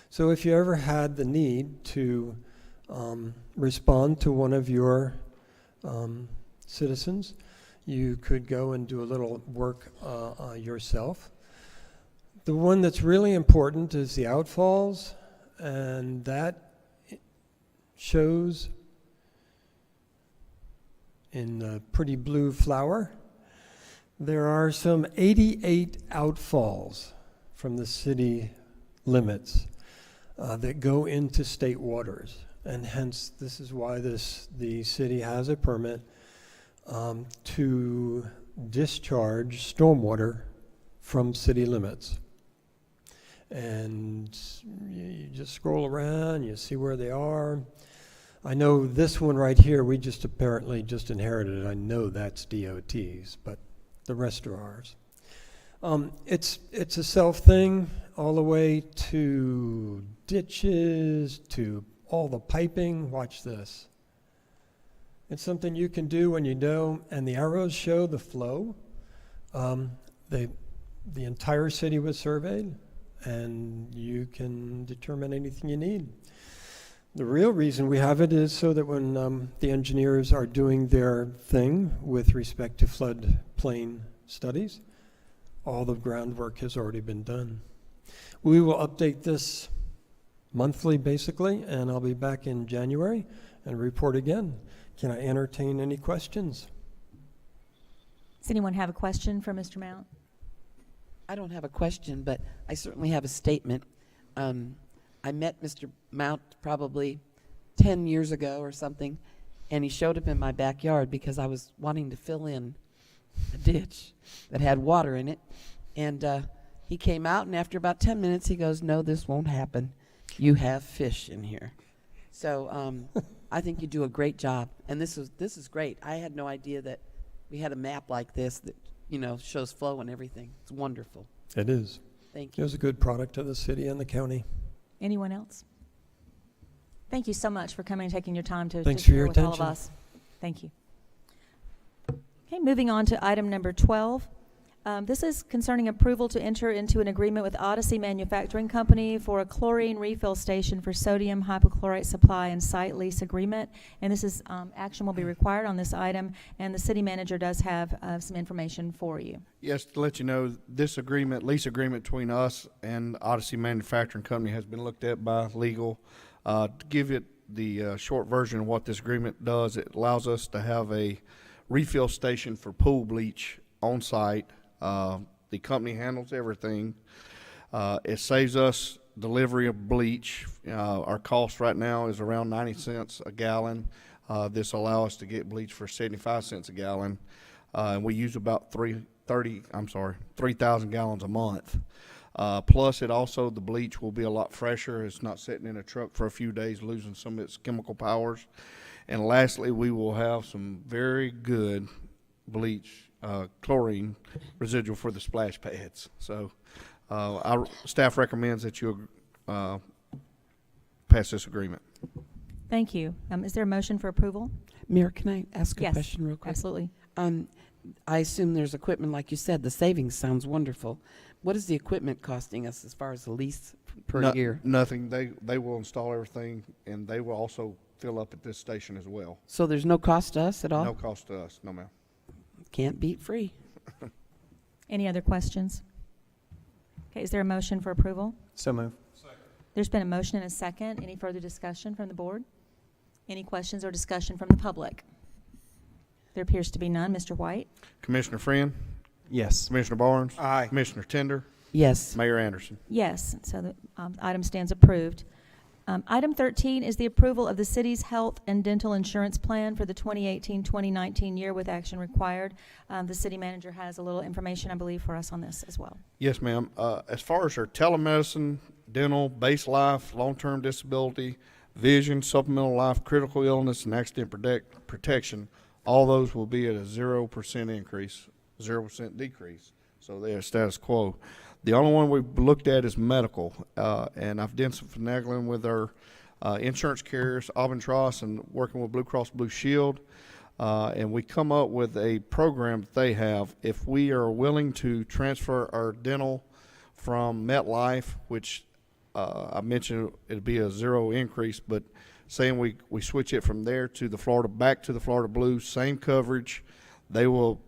So if you ever had the need to respond to one of your citizens, you could go and do a little work yourself. The one that's really important is the outfalls, and that shows in the pretty blue flower. There are some 88 outfalls from the city limits that go into state waters. And hence, this is why the city has a permit to discharge stormwater from city limits. And you just scroll around, you see where they are. I know this one right here, we just apparently just inherited it. I know that's DOT's, but the rest are ours. It's a self thing all the way to ditches, to all the piping. Watch this. It's something you can do when you know, and the arrows show the flow. The entire city was surveyed, and you can determine anything you need. The real reason we have it is so that when the engineers are doing their thing with respect to floodplain studies, all the groundwork has already been done. We will update this monthly, basically, and I'll be back in January and report again. Can I entertain any questions? Does anyone have a question for Mr. Mount? I don't have a question, but I certainly have a statement. I met Mr. Mount probably 10 years ago or something, and he showed up in my backyard because I was wanting to fill in a ditch that had water in it. And he came out, and after about 10 minutes, he goes, "No, this won't happen. You have fish in here." So I think you do a great job, and this is great. I had no idea that we had a map like this that, you know, shows flow and everything. It's wonderful. It is. Thank It you. was a good product of the city and the county. Anyone else? Thank you so much for coming and taking your time to Thanks for share your with all of attention. us. Thank you. Okay, moving on to item number 12. This is concerning approval to enter into an agreement with Odyssey Manufacturing Company for a chlorine refill station for sodium hypochlorite supply and site lease agreement. And this is, action will be required on this item, and the city manager does have some information for you. Yes, to let you know, this agreement, lease agreement between us and Odyssey Manufacturing Company has been looked at by legal. To give it the short version of what this agreement does, it allows us to have a refill station for pool bleach on site. The company handles everything. It saves us delivery of bleach. Our cost right now is around 90 cents a gallon. This allows us to get bleach for 75 cents a gallon. And we use about 3,000 gallons a month. Plus, the bleach will be a lot fresher. It's not sitting in a truck for a few days, losing some of its chemical powers. And lastly, we will have some very good bleach, chlorine residual for the splash pads. So our staff recommends that you pass this agreement. Thank you. Is there a motion for approval? Mayor, can I ask a Yes, question real quick? absolutely. I assume there's equipment, like you said, the savings sounds wonderful. What is the equipment costing us as far as the lease per year? Nothing. They will install everything, and they will also fill up at this station as well. So there's no cost to us at all? No cost to us. No, ma'am. Can't beat free. Any other questions? Okay, is there a motion for approval? So move. There's been a motion and a second. Any further discussion from the board? Any questions or discussion from the public? There appears to be none. Mr. White? Commissioner Friend? Yes. Commissioner Barnes? Aye. Commissioner Tender? Yes. Mayor Anderson? Yes, so the item stands approved. Item 13 is the approval of the city's health and dental insurance plan for the 2018-2019 year with action required. The city manager has a little information, I believe, for us on this as well. Yes, ma'am. As far as our telemedicine, dental, base life, long-term disability, vision, supplemental life, critical illness, and accident protection, all those will be at a 0% increase, 0% decrease. So they are status quo. The only one we've looked at is medical, and I've done some finagling with our insurance carriers, Abentross, and working with Blue Cross Blue Shield, and we come up with a program that they have. If we are willing to transfer our dental from MetLife, which I mentioned it'd be a 0 increase, but saying we switch it from there to the Florida, back to the Florida Blue, same coverage, they will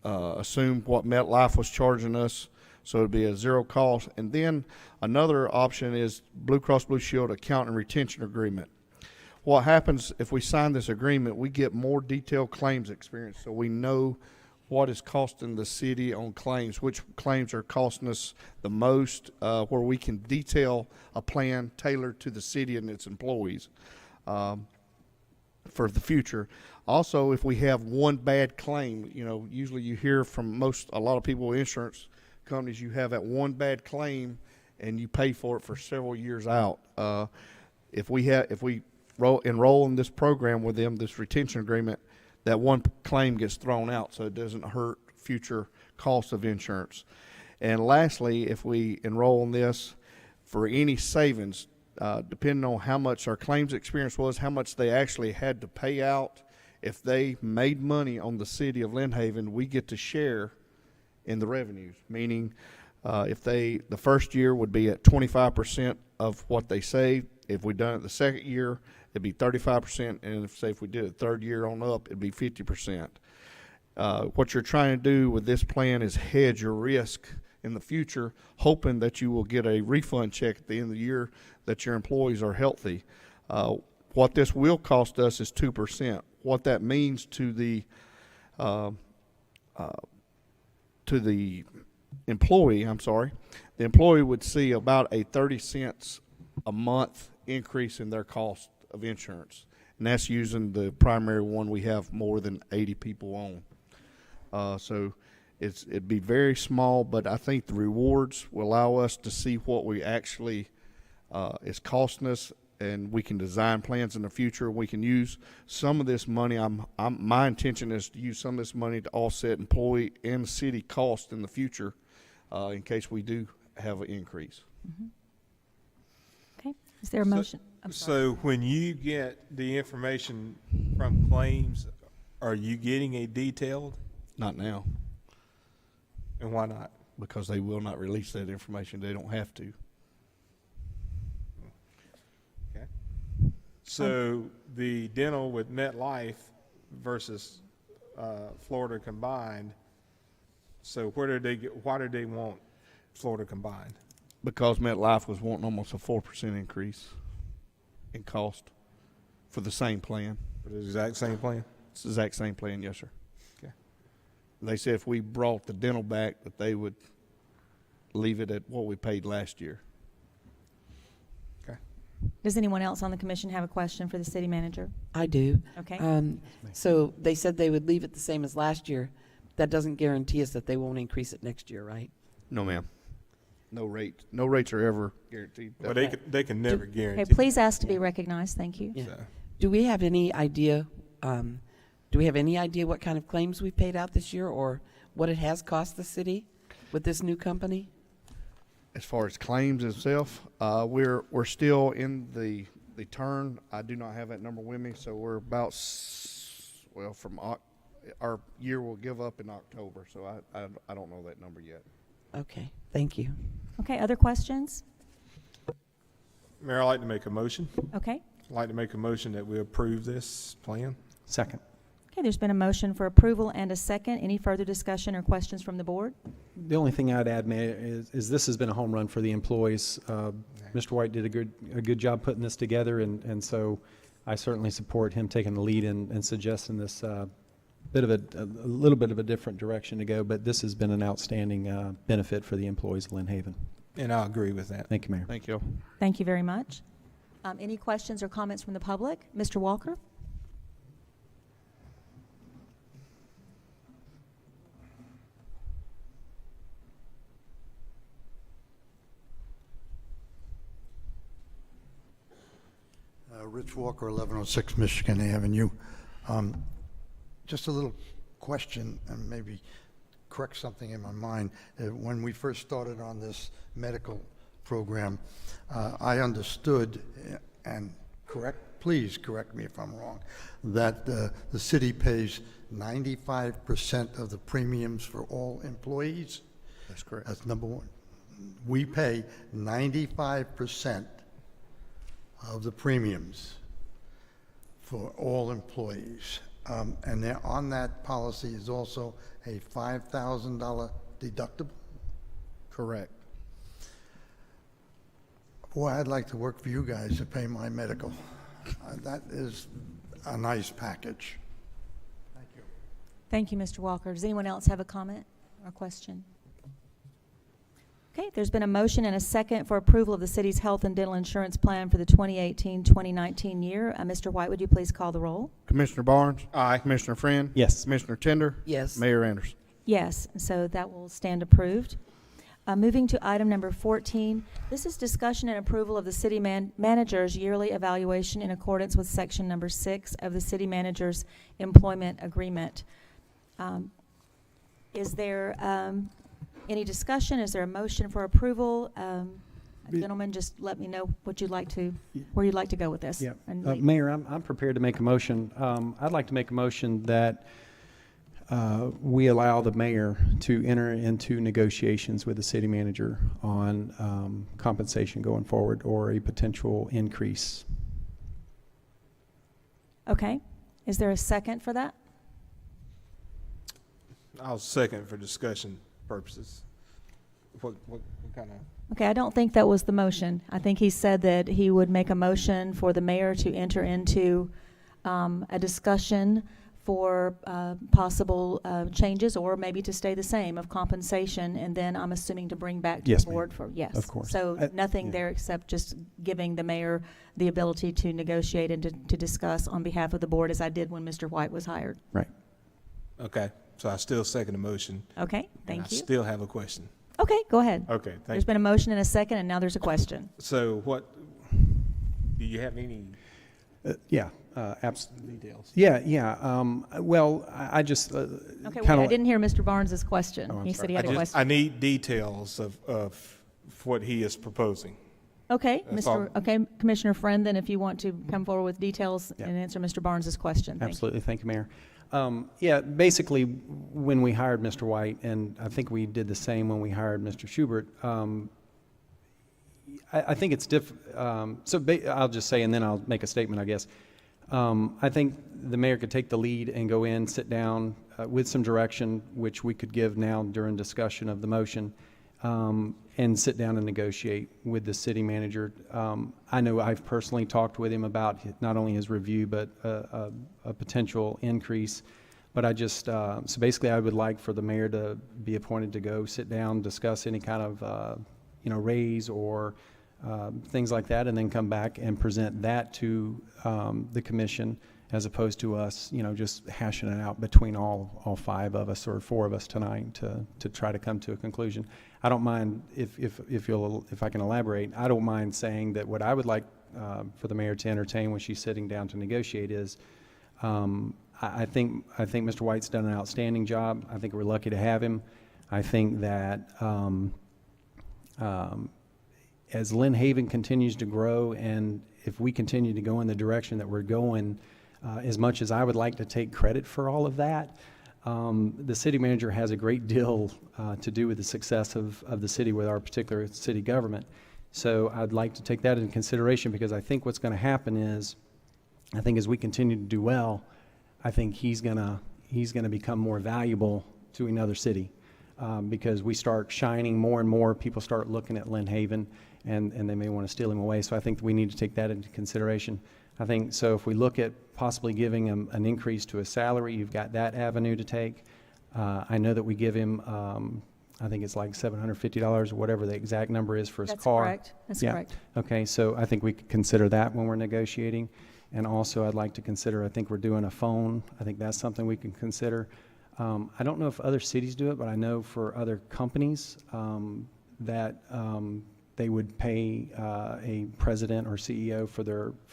assume what MetLife was charging us. So it'd be a 0 cost. And then another option is Blue Cross Blue Shield account and retention agreement. What happens if we sign this agreement, we get more detailed claims experience, so we know what is costing the city on claims, which claims are costing us the most, where we can detail a plan tailored to the city and its employees for the future. Also, if we have one bad claim, usually you hear from a lot of people with insurance companies, you have that one bad claim and you pay for it for several years out. If we enroll in this program with them, this retention agreement, that one claim gets thrown out so it doesn't hurt future costs of insurance. And lastly, if we enroll in this, for any savings, depending on how much our claims experience was, how much they actually had to pay out, if they made money on the city of Lynn Haven, we get to share in the revenues, meaning the first year would be at 25% of what they saved. If we done it the second year, it'd be 35%, and if we did it third year on up, it'd be 50%. What you're trying to do with this plan is hedge your risk in the future, hoping that you will get a refund check at the end of the year that your employees are healthy. What this will cost us is 2%. What that means to the employee, the employee would see about a 30 cents a month increase in their cost of insurance, and that's using the primary one we have more than 80 people on. So it'd be very small, but I think the rewards will allow us to see what we actually is costing us, and we can design plans in the future. We can use some of this money. My intention is to use some of this money to offset employee and city costs in the future, in case we do have an increase. Mm-hmm. Okay. Is there a motion? I'm sorry. So when you get the information from claims, are you getting a detailed? Not now, And why not? because they will not release that information. They don't have to. Okay. So the dental with MetLife versus Florida combined. So why did they want Florida combined? Because MetLife was wanting almost a 4% increase in cost for the same plan. For the exact same plan? It's the exact same plan, yes, sir. Okay. They said if we brought the dental back, that they would leave it at what we paid last year. Okay. Does anyone else on the commission have a question for the city manager? I do. Okay. So they said they would leave it the same as last year. That doesn't guarantee us that they won't increase it next year, right? No, ma'am. No rates are ever guaranteed. But they can never guarantee. Okay, please ask to be recognized. Thank you. Yeah. So. Do we have any idea? What kind of claims we paid out this year, or what it has cost the city with this new company? As far as claims itself, we're still in the turn. I do not have that number with me, so we're about from our year will give up in October, so I don't know that number yet. Okay, thank you. Okay, other questions? Mayor, I'd like to make a motion. Okay. I'd like to make a motion that we approve this plan. Second. Okay, there's been a motion for approval and a second. Any further discussion or questions from the board? The only thing I'd add, Mayor, is this has been a home run for the employees. Mr. White did a good job putting this together, and so I certainly support him taking the lead and suggesting this a little bit of a different direction to go. But this has been an outstanding benefit for the employees of Lynn Haven. And I agree with that. Thank you, Mayor. Thank you. Thank you very much. Any questions or comments from the public? Mr. Walker? Rich Walker, 1106 Michigan Avenue. Just a little question, and maybe correct something in my mind. When we first started on this medical program, I understood, and please correct me if I'm wrong, that the city pays 95% of the premiums for all employees. That's correct. That's number one. We pay 95% of the premiums for all employees. And there, on that policy is also a $5,000 deductible? Correct. Boy, I'd like to work for you guys to pay my medical. That is a nice package. Thank you. Thank you, Mr. Walker. Does anyone else have a comment or question? Okay, there's been a motion and a second for approval of the city's health and dental insurance plan for the 2018-2019 year. Mr. White, would you please call the roll? Commissioner Barnes? Aye. Commissioner Friend? Yes. Commissioner Tender? Yes. Mayor Anderson? Yes, so that will stand approved. Moving to item number 14, this is discussion and approval of the city manager's yearly evaluation in accordance with section number 6 of the city manager's employment agreement. Is there any discussion? Is there a motion for approval? Gentlemen, just let me know what you'd like to, where you'd like to go with this. Yeah. And Mayor, I'm prepared to make a motion. I'd like to make a motion that we allow the mayor to enter into negotiations with the city manager on compensation going forward or a potential increase. Okay. Is there a second for that? I'll second for discussion purposes. What kind of? Okay, I don't think that was the motion. I think he said that he would make a motion for the mayor to enter into a discussion for possible changes or maybe to stay the same of compensation, and then I'm assuming to bring back to Yes, the ma'am. board for, yes. Of course. So nothing yeah. there except just giving the mayor the ability to negotiate and to discuss on behalf of the board, as I did when Mr. White was hired. Right. Okay, so I still second the motion. Okay, and thank you. I still have a question. Okay, go ahead. Okay, There's thank you. been a motion and a second, and now there's a question. So what, do you have any Yeah. Absolutely. details? Yeah. Well, I just Okay, wait, kinda I didn't hear Mr. Barnes's question. Oh, I'm He sorry. said he had a question. I need details of what he is proposing. Okay, That's all. Okay, Commissioner Friend, then if you want to come forward with details Yeah. and answer Mr. Barnes's question. Thank you. Absolutely. Thank you, Mayor. Yeah, basically, when we hired Mr. White, and I think we did the same when we hired Mr. Schubert, I think it's I'll just say, and then I'll make a statement, I guess. I think the mayor could take the lead and go in, sit down with some direction, which we could give now during discussion of the motion, and sit down and negotiate with the city manager. I know I've personally talked with him about not only his review, but a potential increase. But I just, so basically I would like for the mayor to be appointed to go sit down, discuss any kind of, raise or things like that, and then come back and present that to the commission, as opposed to us, just hashing it out between all five of us or four of us tonight to try to come to a conclusion. I don't mind if I can elaborate. I don't mind saying that what I would like for the mayor to entertain when she's sitting down to negotiate is, I think Mr. White's done an outstanding job. I think we're lucky to have him. I think that as Lynn Haven continues to grow, and if we continue to go in the direction that we're going, as much as I would like to take credit for all of that, the city manager has a great deal to do with the success of the city with our particular city government. So I'd like to take that into consideration, because I think what's going to happen is, I think as we continue to do well, I think he's gonna become more valuable to another city, because we start shining more and more. People start looking at Lynn Haven, and they may want to steal him away. So I think we need to take that into consideration. I think so. If we look at possibly giving him an increase to his salary, you've got that avenue to take. I know that we give him, I think it's like $750 or whatever the exact number is for his car. Correct. That's Yeah. correct. Okay, so I think we could consider that when we're negotiating. And also, I'd like to consider, I think we're doing a phone. I think that's something we can consider. I don't know if other cities do it, but I know for other companies that they would pay a president or CEO for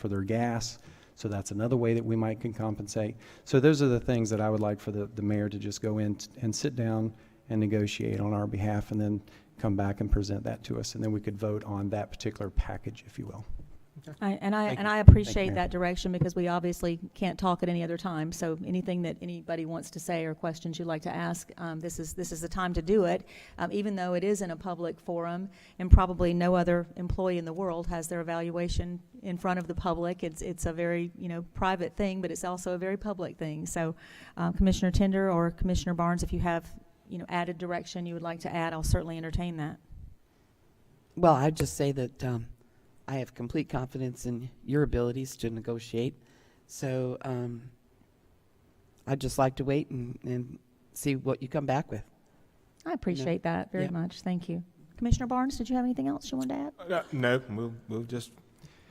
their gas. So that's another way that we might can compensate. So those are the things that I would like for the mayor to just go in and sit down and negotiate on our behalf, and then come back and present that to us, and then we could vote on that particular package, if you will. I Thank you. appreciate Mayor. that direction, because we obviously can't talk at any other time. So anything that anybody wants to say or questions you'd like to ask, this is the time to do it. Even though it is in a public forum, and probably no other employee in the world has their evaluation in front of the public. It's a very private thing, but it's also a very public thing. So Commissioner Tender or Commissioner Barnes, if you have added direction you would like to add, I'll certainly entertain that. Well, I'd just say that I have complete confidence in your abilities to negotiate. So I'd just like to wait and see what you come back with. I appreciate that very Yeah. much. Thank you. Commissioner Barnes, did you have anything else you wanted to add? No, we'll just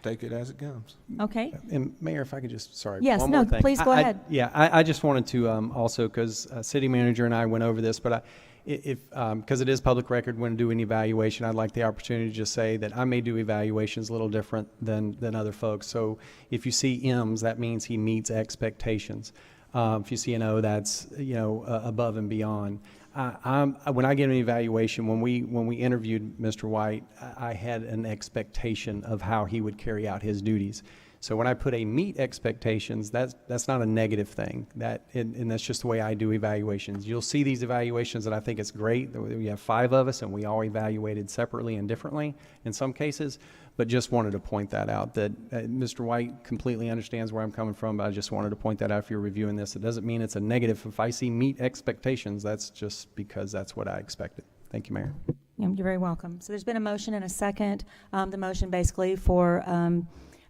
take it as it comes. Okay. And Mayor, if I could just, sorry. Yes, one no, more thing. please go ahead. I just wanted to also, because city manager and I went over this, but because it is public record when do an evaluation, I'd like the opportunity to just say that I may do evaluations a little different than other folks. So if you see M's, that means he meets expectations. If you see an O, that's above and beyond. When I get an evaluation, when we interviewed Mr. White, I had an expectation of how he would carry out his duties. So when I put a meet expectations, that's not a negative thing. And that's just the way I do evaluations. You'll see these evaluations, and I think it's great. We have 5 of us, and we all evaluated separately and differently in some cases. But just wanted to point that out, that Mr. White completely understands where I'm coming from, but I just wanted to point that out if you're reviewing this. It doesn't mean it's a negative. If I see meet expectations, that's just because that's what I expected. Thank you, Mayor. You're very welcome. So there's been a motion and a second. The motion basically for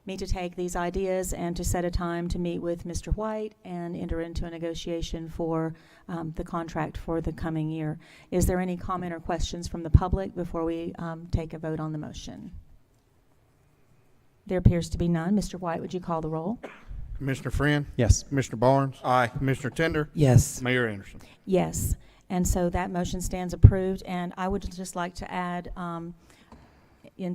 me to take these ideas and to set a time to meet with Mr. White and enter into a negotiation for the contract for the coming year. Is there any comment or questions from the public before we take a vote on the motion? There appears to be none. Mr. White, would you call the roll? Commissioner Friend? Yes. Commissioner Barnes? Aye. Commissioner Tender? Yes. Mayor Anderson? Yes. And so that motion stands approved. And I would just like to add and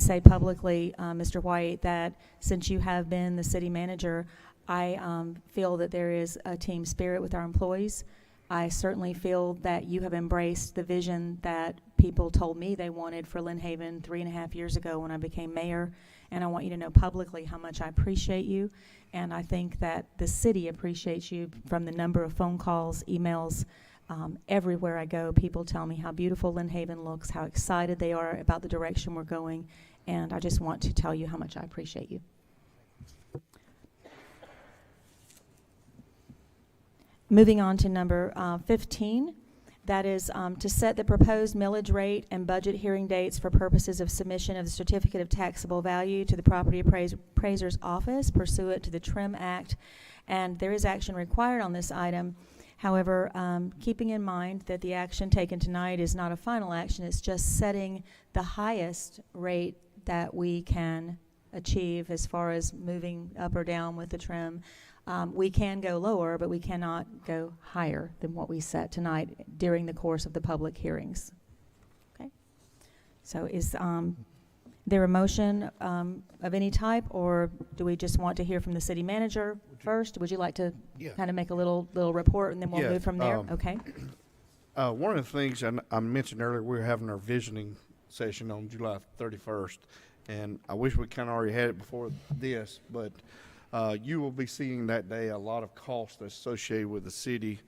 say publicly, Mr. White, that since you have been the city manager, I feel that there is a team spirit with our employees. I certainly feel that you have embraced the vision that people told me they wanted for Lynn Haven 3.5 years ago when I became mayor. And I want you to know publicly how much I appreciate you. And I think that the city appreciates you from the number of phone calls, emails. Everywhere I go, people tell me how beautiful Lynn Haven looks, how excited they are about the direction we're going. And I just want to tell you how much I appreciate you. Moving on to number 15. That is to set the proposed millage rate and budget hearing dates for purposes of submission of the certificate of taxable value to the property appraiser's office pursuant to the TRIM Act. And there is action required on this item. However, keeping in mind that the action taken tonight is not a final action, it's just setting the highest rate that we can achieve as far as moving up or down with the TRIM. We can go lower, but we cannot go higher than what we set tonight during the course of the public hearings. Okay. So is there a motion of any type, or do we just want to hear from the city manager first? Would you like to kind of make a little report, and then we'll move from there? Okay. One of the things I mentioned earlier, we're having our visioning session on July 31st, and I wish we kind of already had it before this, but you will be seeing that day a lot of costs associated with the city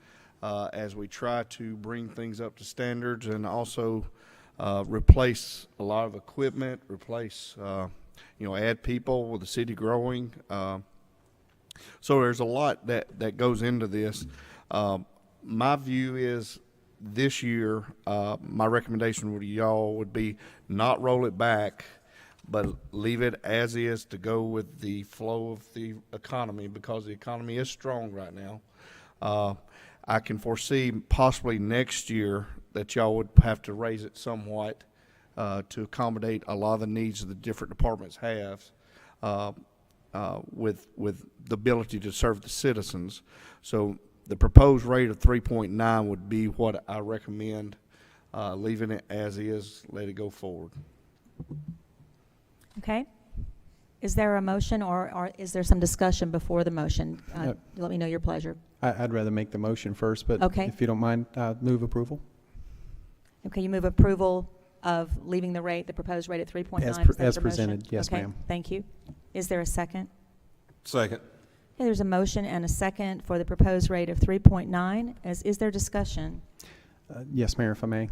as we try to bring things up to standards and also replace a lot of equipment, add people with the city growing. So there's a lot that goes into this. My view is this year, my recommendation to y'all would be not roll it back, but leave it as is to go with the flow of the economy, because the economy is strong right now. I can foresee possibly next year that y'all would have to raise it somewhat to accommodate a lot of the needs that the different departments have with the ability to serve the citizens. So the proposed rate of 3.9 would be what I recommend, leaving it as is, let it go forward. Okay. Is there a motion, or is there some discussion before the motion? Let me know your pleasure. I'd rather make the motion first, but Okay. if you don't mind, move approval. Okay, you move approval of leaving the proposed rate at 3.9. As presented, yes, okay, ma'am. Thank you. Is there a second? Second. Okay, there's a motion and a second for the proposed rate of 3.9. Is there discussion? Yes, Mayor, if I may.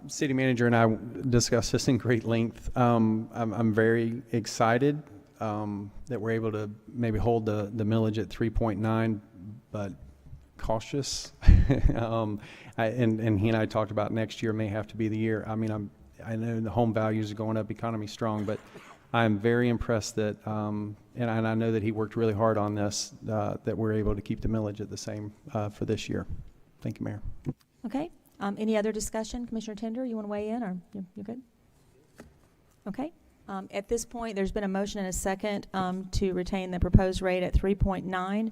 City manager and I discussed this in great length. I'm very excited that we're able to maybe hold the millage at 3.9, but cautious. And he and I talked about next year may have to be the year. I mean, I know the home values are going up, economy strong, but I'm very impressed that, and I know that he worked really hard on this, that we're able to keep the millage at the same for this year. Thank you, Mayor. Okay. Any other discussion? Commissioner Tender, you want to weigh in, or you're good? Okay. At this point, there's been a motion and a second to retain the proposed rate at 3.9.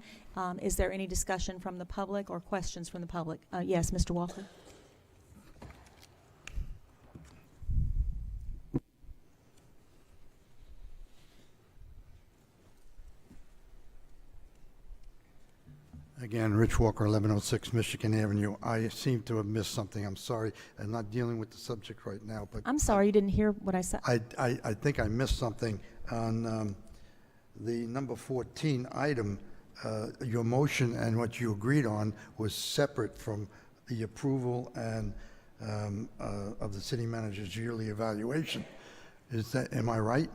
Is there any discussion from the public or questions from the public? Yes, Mr. Walker. Again, Rich Walker, 1106 Michigan Avenue. I seem to have missed something. I'm sorry. I'm not dealing with the subject right now, but I'm sorry, you didn't hear what I said. I think I missed something on the number 14 item. Your motion and what you agreed on was separate from the approval and of the city manager's yearly evaluation. Am I right?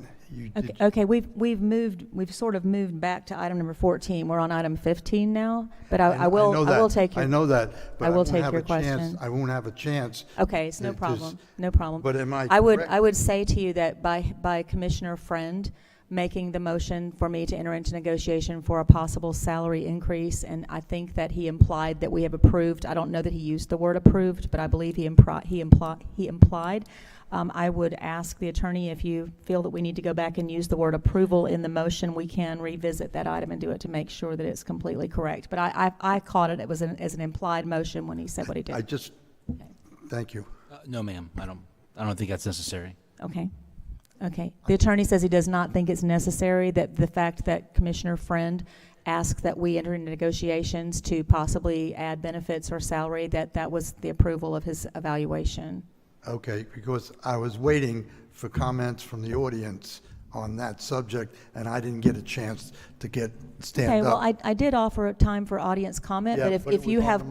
Okay, we've sort of moved back to item number 14. We're on item 15 now, but I will take your. I know that, but I will take your question. I won't have a chance. Okay, it's no problem. No problem. But am I I would say to you that by Commissioner Friend making the motion for me to enter into negotiation for a possible salary increase, and I think that he implied that we have approved. I don't know that he used the word approved, but I believe he implied. I would ask the attorney, if you feel that we need to go back and use the word approval in the motion, we can revisit that item and do it to make sure that it's completely correct. But I caught it as an implied motion when he said what he did. Thank you. No, ma'am. I don't think that's necessary. Okay. Okay. The attorney says he does not think it's necessary, that the fact that Commissioner Friend asked that we enter into negotiations to possibly add benefits or salary, that was the approval of his evaluation. Okay, because I was waiting for comments from the audience on that subject, and I didn't get a chance to stand up. Okay, well, I did offer a time for audience comment, Yeah, but if you have. the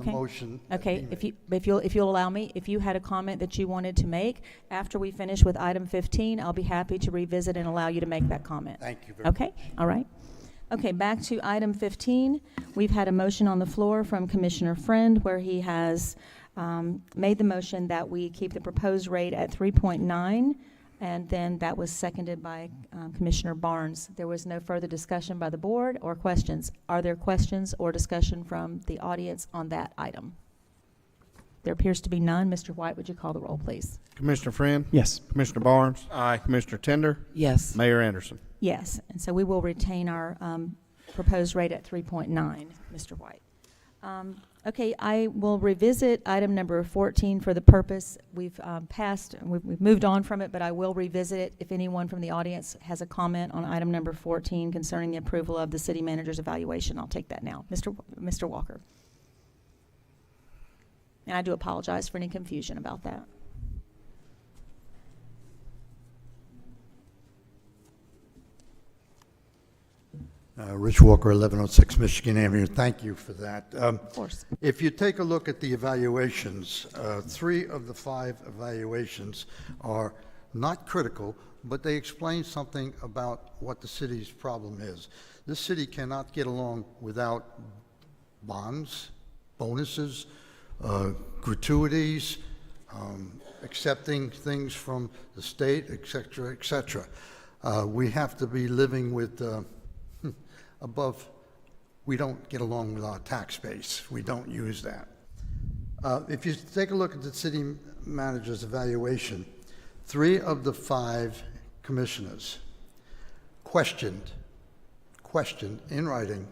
motion. Okay, if you'll allow me, if you had a comment that you wanted to make, after we finish with item 15, I'll be happy to revisit and allow you to make that comment. Thank you very much. Okay, all right. Okay, back to item 15. We've had a motion on the floor from Commissioner Friend where he has made the motion that we keep the proposed rate at 3.9, and then that was seconded by Commissioner Barnes. There was no further discussion by the board or questions. Are there questions or discussion from the audience on that item? There appears to be none. Mr. White, would you call the roll, please? Commissioner Friend? Yes. Commissioner Barnes? Aye. Commissioner Tender? Yes. Mayor Anderson? Yes, and so we will retain our proposed rate at 3.9, Mr. White. Okay, I will revisit item number 14 for the purpose we've moved on from it, but I will revisit it if anyone from the audience has a comment on item number 14 concerning the approval of the city manager's evaluation. I'll take that now. Mr. Walker. And I do apologize for any confusion about that. Rich Walker, 1106 Michigan Avenue. Thank you for that. Of course. If you take a look at the evaluations, 3 of the 5 evaluations are not critical, but they explain something about what the city's problem is. This city cannot get along without bonds, bonuses, gratuities, accepting things from the state, et cetera, et cetera. We have to be living with above. We don't get along with our tax base. We don't use that. If you take a look at the city manager's evaluation, 3 of the 5 commissioners questioned in writing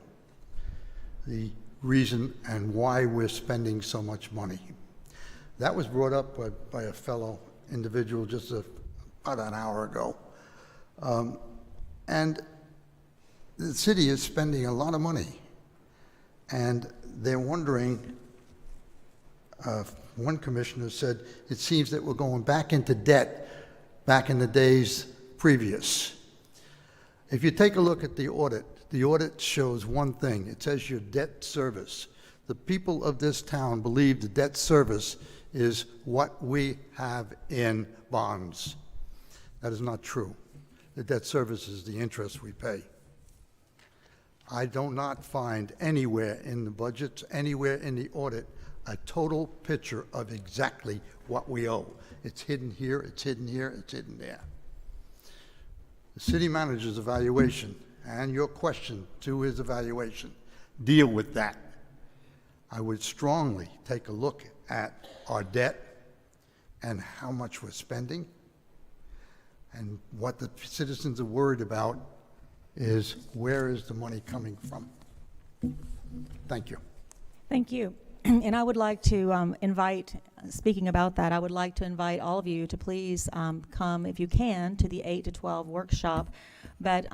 the reason and why we're spending so much money. That was brought up by a fellow individual just about an hour ago. And the city is spending a lot of money, and they're wondering, one commissioner said, it seems that we're going back into debt back in the days previous. If you take a look at the audit shows one thing. It says your debt service. The people of this town believe the debt service is what we have in bonds. That is not true. The debt service is the interest we pay. I do not find anywhere in the budgets, anywhere in the audit, a total picture of exactly what we owe. It's hidden here, it's hidden here, it's hidden there. the city manager's evaluation and your question to his evaluation deal with that. I would strongly take a look at our debt and how much we're spending. And what the citizens are worried about is, where is the money coming from? Thank you. Thank you. And I would like to invite, speaking about that, I would like to invite all of you to please come, if you can, to the 8 to 12 workshop. But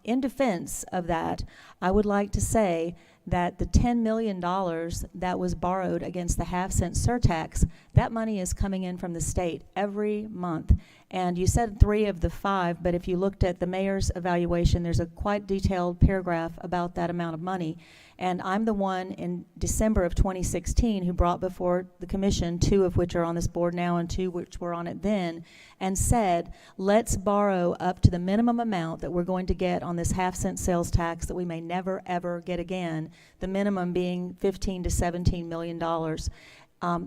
in defense of that, I would like to say that the $10 million that was borrowed against the half-cent surtax, that money is coming in from the state every month. And you said 3 of the 5, but if you looked at the mayor's evaluation, there's a quite detailed paragraph about that amount of money. And I'm the one in December of 2016 who brought before the commission, 2 of which are on this board now and 2 which were on it then, and said, let's borrow up to the minimum amount that we're going to get on this half-cent sales tax that we may never, ever get again, the minimum being $15 to $17 million.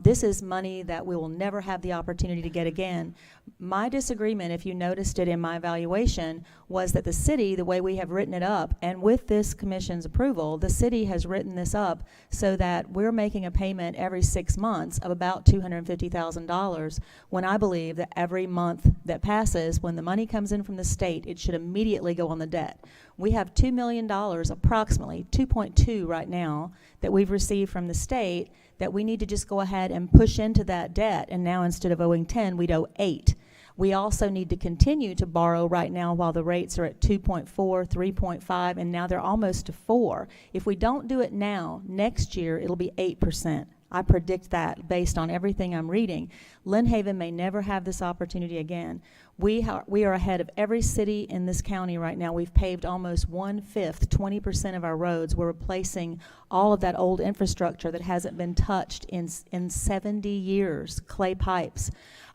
This is money that we will never have the opportunity to get again. My disagreement, if you noticed it in my evaluation, was that the city, the way we have written it up, and with this commission's approval, the city has written this up so that we're making a payment every 6 months of about $250,000, when I believe that every month that passes, when the money comes in from the state, it should immediately go on the debt. We have $2 million, approximately 2.2 right now, that we've received from the state that we need to just go ahead and push into that debt, and now instead of owing 10, we'd owe 8. We also need to continue to borrow right now while the rates are at 2.4, 3.5, and now they're almost to 4. If we don't do it now, next year it'll be 8%. I predict that based on everything I'm reading. Lynn Haven may never have this opportunity again. We are ahead of every city in this county right now. We've paved almost 1/5, 20% of our roads. We're replacing all of that old infrastructure that hasn't been touched in 70 years, clay pipes.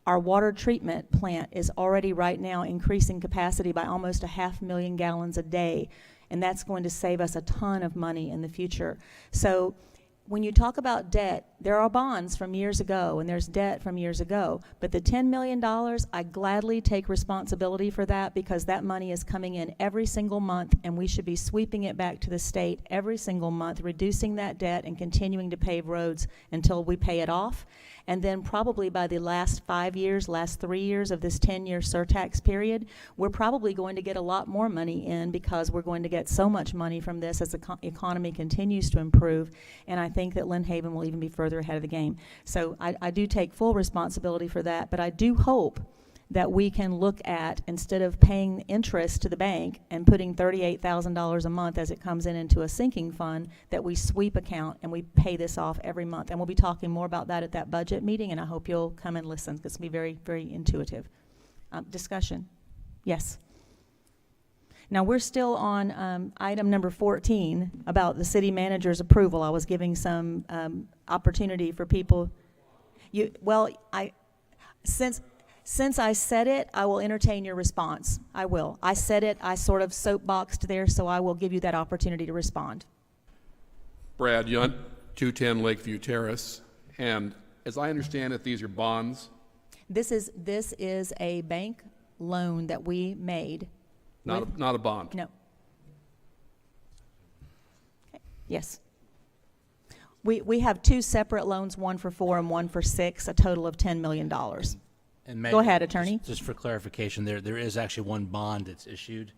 Our water treatment plant is already right now increasing capacity by almost 500,000 gallons a day, and that's going to save us a ton of money in the future. So when you talk about debt, there are bonds from years ago and there's debt from years ago, but the $10 million, I gladly take responsibility for that, because that money is coming in every single month and we should be sweeping it back to the state every single month, reducing that debt and continuing to pave roads until we pay it off. And then probably by the last 5 years, last 3 years of this 10-year surtax period, we're probably going to get a lot more money in, because we're going to get so much money from this as the economy continues to improve. And I think that Lynn Haven will even be further ahead of the game. So I do take full responsibility for that, but I do hope that we can look at, instead of paying interest to the bank and putting $38,000 a month as it comes in into a sinking fund, that we sweep account and we pay this off every month. And we'll be talking more about that at that budget meeting, and I hope you'll come and listen, because it'll be very, very intuitive. Discussion? Yes. Now, we're still on item number 14 about the city manager's approval. I was giving some opportunity for people. Since I said it, I will entertain your response. I will. I said it, I sort of soapboxed there, so I will give you that opportunity to respond. Brad Yunt, 210 Lakeview Terrace. And as I understand it, these are bonds? This is a bank loan that we made. Not a bond? No. Okay. Yes. We have 2 separate loans, one for 4 and one for 6, a total of $10 million. And Go ahead, attorney. Just for clarification, there is actually one bond that's issued.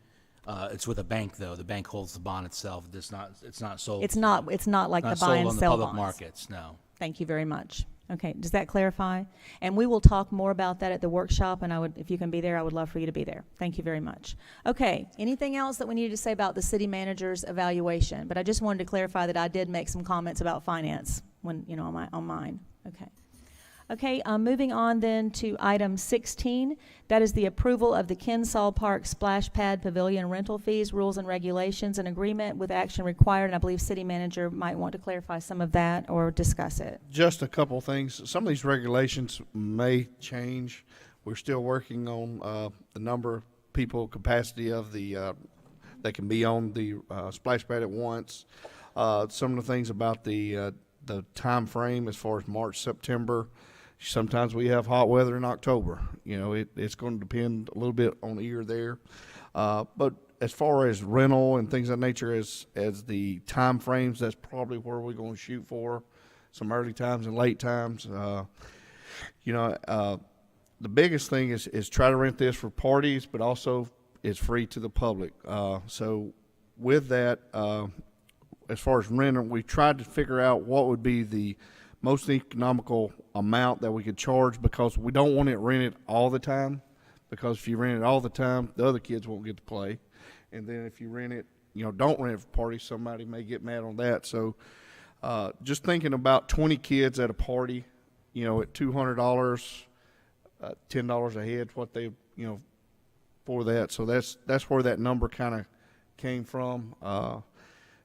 It's with a bank, though. The bank holds the bond itself. It's not sold. It's not like the buy and sell bonds. Not sold on the public markets, no. Thank you very much. Okay, does that clarify? And we will talk more about that at the workshop, and if you can be there, I would love for you to be there. Thank you very much. Okay, anything else that we needed to say about the city manager's evaluation? But I just wanted to clarify that I did make some comments about finance on mine. Okay. Okay, moving on then to item 16. That is the approval of the Kinsall Park Splash Pad Pavilion rental fees, rules and regulations, and agreement with action required. And I believe city manager might want to clarify some of that or discuss it. Just a couple of things. Some of these regulations may change. We're still working on the number of people, capacity of the that can be on the splash pad at once. Some of the things about the time frame as far as March, September. Sometimes we have hot weather in October. It's going to depend a little bit on here or there. But as far as rental and things of that nature, as the time frames, that's probably where we're going to shoot for, some early times and late times. The biggest thing is try to rent this for parties, but also it's free to the public. So with that, as far as renting, we tried to figure out what would be the most economical amount that we could charge, because we don't want it rented all the time, because if you rent it all the time, the other kids won't get to play. And then if you rent it, don't rent it for parties, somebody may get mad on that. So just thinking about 20 kids at a party, at $200, $10 a head, what they, for that. So that's where that number kind of came from.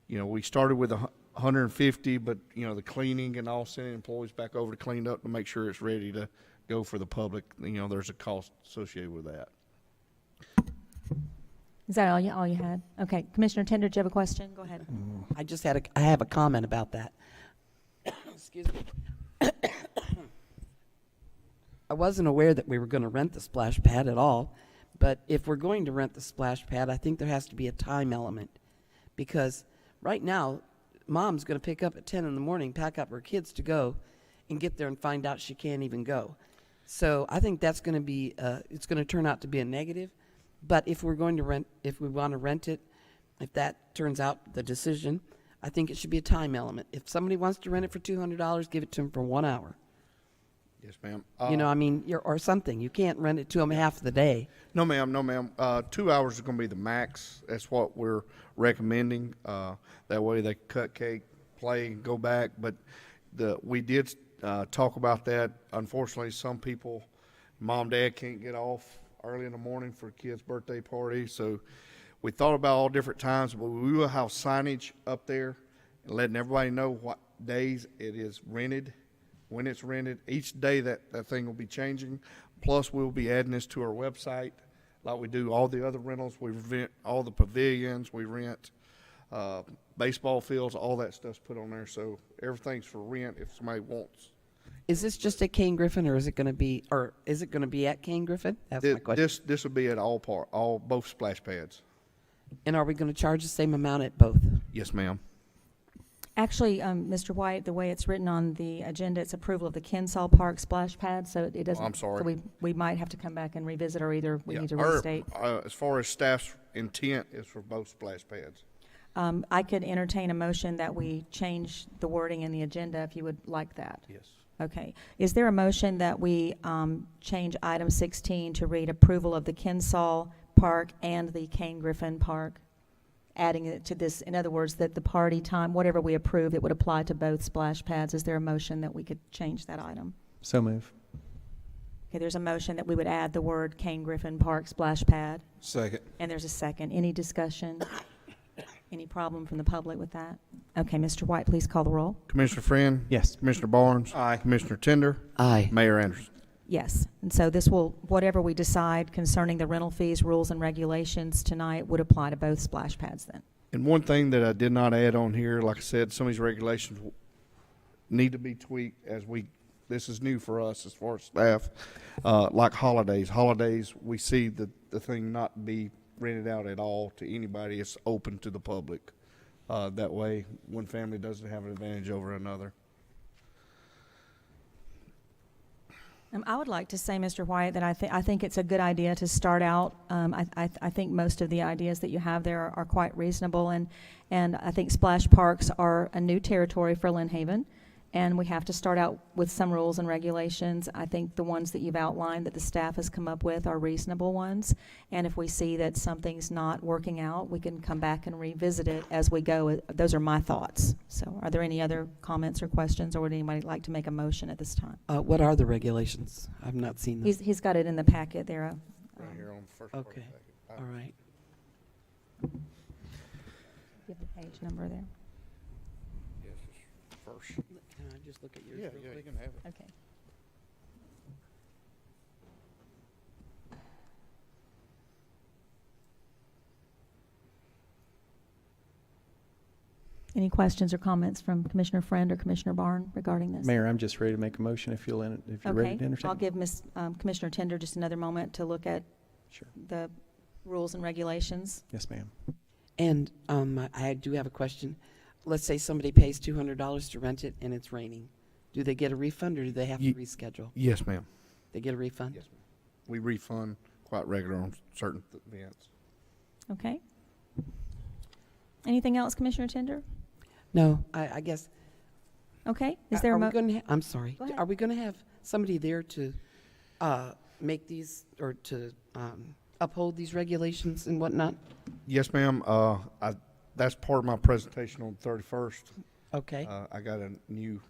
We started with 150, but the cleaning and all, sending employees back over to clean up to make sure it's ready to go for the public. There's a cost associated with that. Is that all you had? Okay, Commissioner Tender, do you have a question? Go ahead. I have a comment about that. Excuse me. I wasn't aware that we were going to rent the splash pad at all, but if we're going to rent the splash pad, I think there has to be a time element, because right now, Mom's going to pick up at 10 in the morning, pack up her kids to go, and get there and find out she can't even go. So I think that's going to be, it's going to turn out to be a negative. But if we're going to if we want to rent it, if that turns out the decision, I think it should be a time element. If somebody wants to rent it for $200, give it to them for 1 hour. Yes, ma'am. Or something. You can't rent it to them half the day. No, ma'am. 2 hours is going to be the max. That's what we're recommending. That way they cut cake, play, and go back. But we did talk about that. Unfortunately, some people, mom, dad can't get off early in the morning for a kid's birthday party. So we thought about all different times, but we will have signage up there and letting everybody know what days it is rented, when it's rented. Each day that thing will be changing. Plus, we'll be adding this to our website like we do all the other rentals. We rent all the pavilions. We rent baseball fields. All that stuff's put on there. So everything's for rent if somebody wants. Is this just at Kane Griffin, or is it going to be at Kane Griffin? That's my question. This will be at both splash pads. And are we going to charge the same amount at both? Yes, ma'am. Actually, Mr. White, the way it's written on the agenda, it's approval of the Kensaw Park splash pad, so it doesn't. I'm sorry. So we might have to come back and revisit, or either we need to restate. As far as staff's intent is for both splash pads. I could entertain a motion that we change the wording in the agenda if you would like that. Yes. Okay. Is there a motion that we change item 16 to read approval of the Kensaw Park and the Kane Griffin Park? Adding it to this, in other words, that the party time, whatever we approve, it would apply to both splash pads. Is there a motion that we could change that item? So move. Okay, there's a motion that we would add the word Kane Griffin Park splash pad. Second. And there's a second. Any discussion? Any problem from the public with that? Okay, Mr. White, please call the roll. Commissioner Friend? Yes. Commissioner Barnes? Aye. Commissioner Tender? Aye. Mayor Anderson? Yes, and so this will, whatever we decide concerning the rental fees, rules, and regulations tonight would apply to both splash pads then. And one thing that I did not add on here, like I said, some of these regulations need to be tweaked this is new for us as far as staff, like holidays. Holidays, we see the thing not be rented out at all to anybody. It's open to the public. That way, one family doesn't have an advantage over another. I would like to say, Mr. White, that I think it's a good idea to start out. I think most of the ideas that you have there are quite reasonable, and I think splash parks are a new territory for Lynn Haven, and we have to start out with some rules and regulations. I think the ones that you've outlined that the staff has come up with are reasonable ones, and if we see that something's not working out, we can come back and revisit it as we go. Those are my thoughts. So are there any other comments or questions, or would anybody like to make a motion at this time? What are the regulations? I've not seen them. He's got it in the packet there. Right here on the first part of the Okay. packet. All right. Give the page number there. Yes, it's first. Can I just look at yours? Yeah, real you quick? can have it. Okay. Any questions or comments from Commissioner Friend or Commissioner Barn regarding this? Mayor, I'm just ready to make a motion if you're ready to entertain. I'll give Commissioner Tender just another moment to look at Sure. the rules and regulations. Yes, ma'am. And I do have a question. Let's say somebody pays $200 to rent it and it's raining. Do they get a refund or do they have to reschedule? Yes, ma'am. They get a refund? Yes, ma'am. We refund quite regular on certain events. Okay. Anything else, Commissioner Tender? No, I guess. Okay. Is there a we going to I'm sorry. Go ahead. Are we going to have somebody there to make these or to uphold these regulations and whatnot? Yes, ma'am. That's part of my presentation on the 31st. Okay. I got a new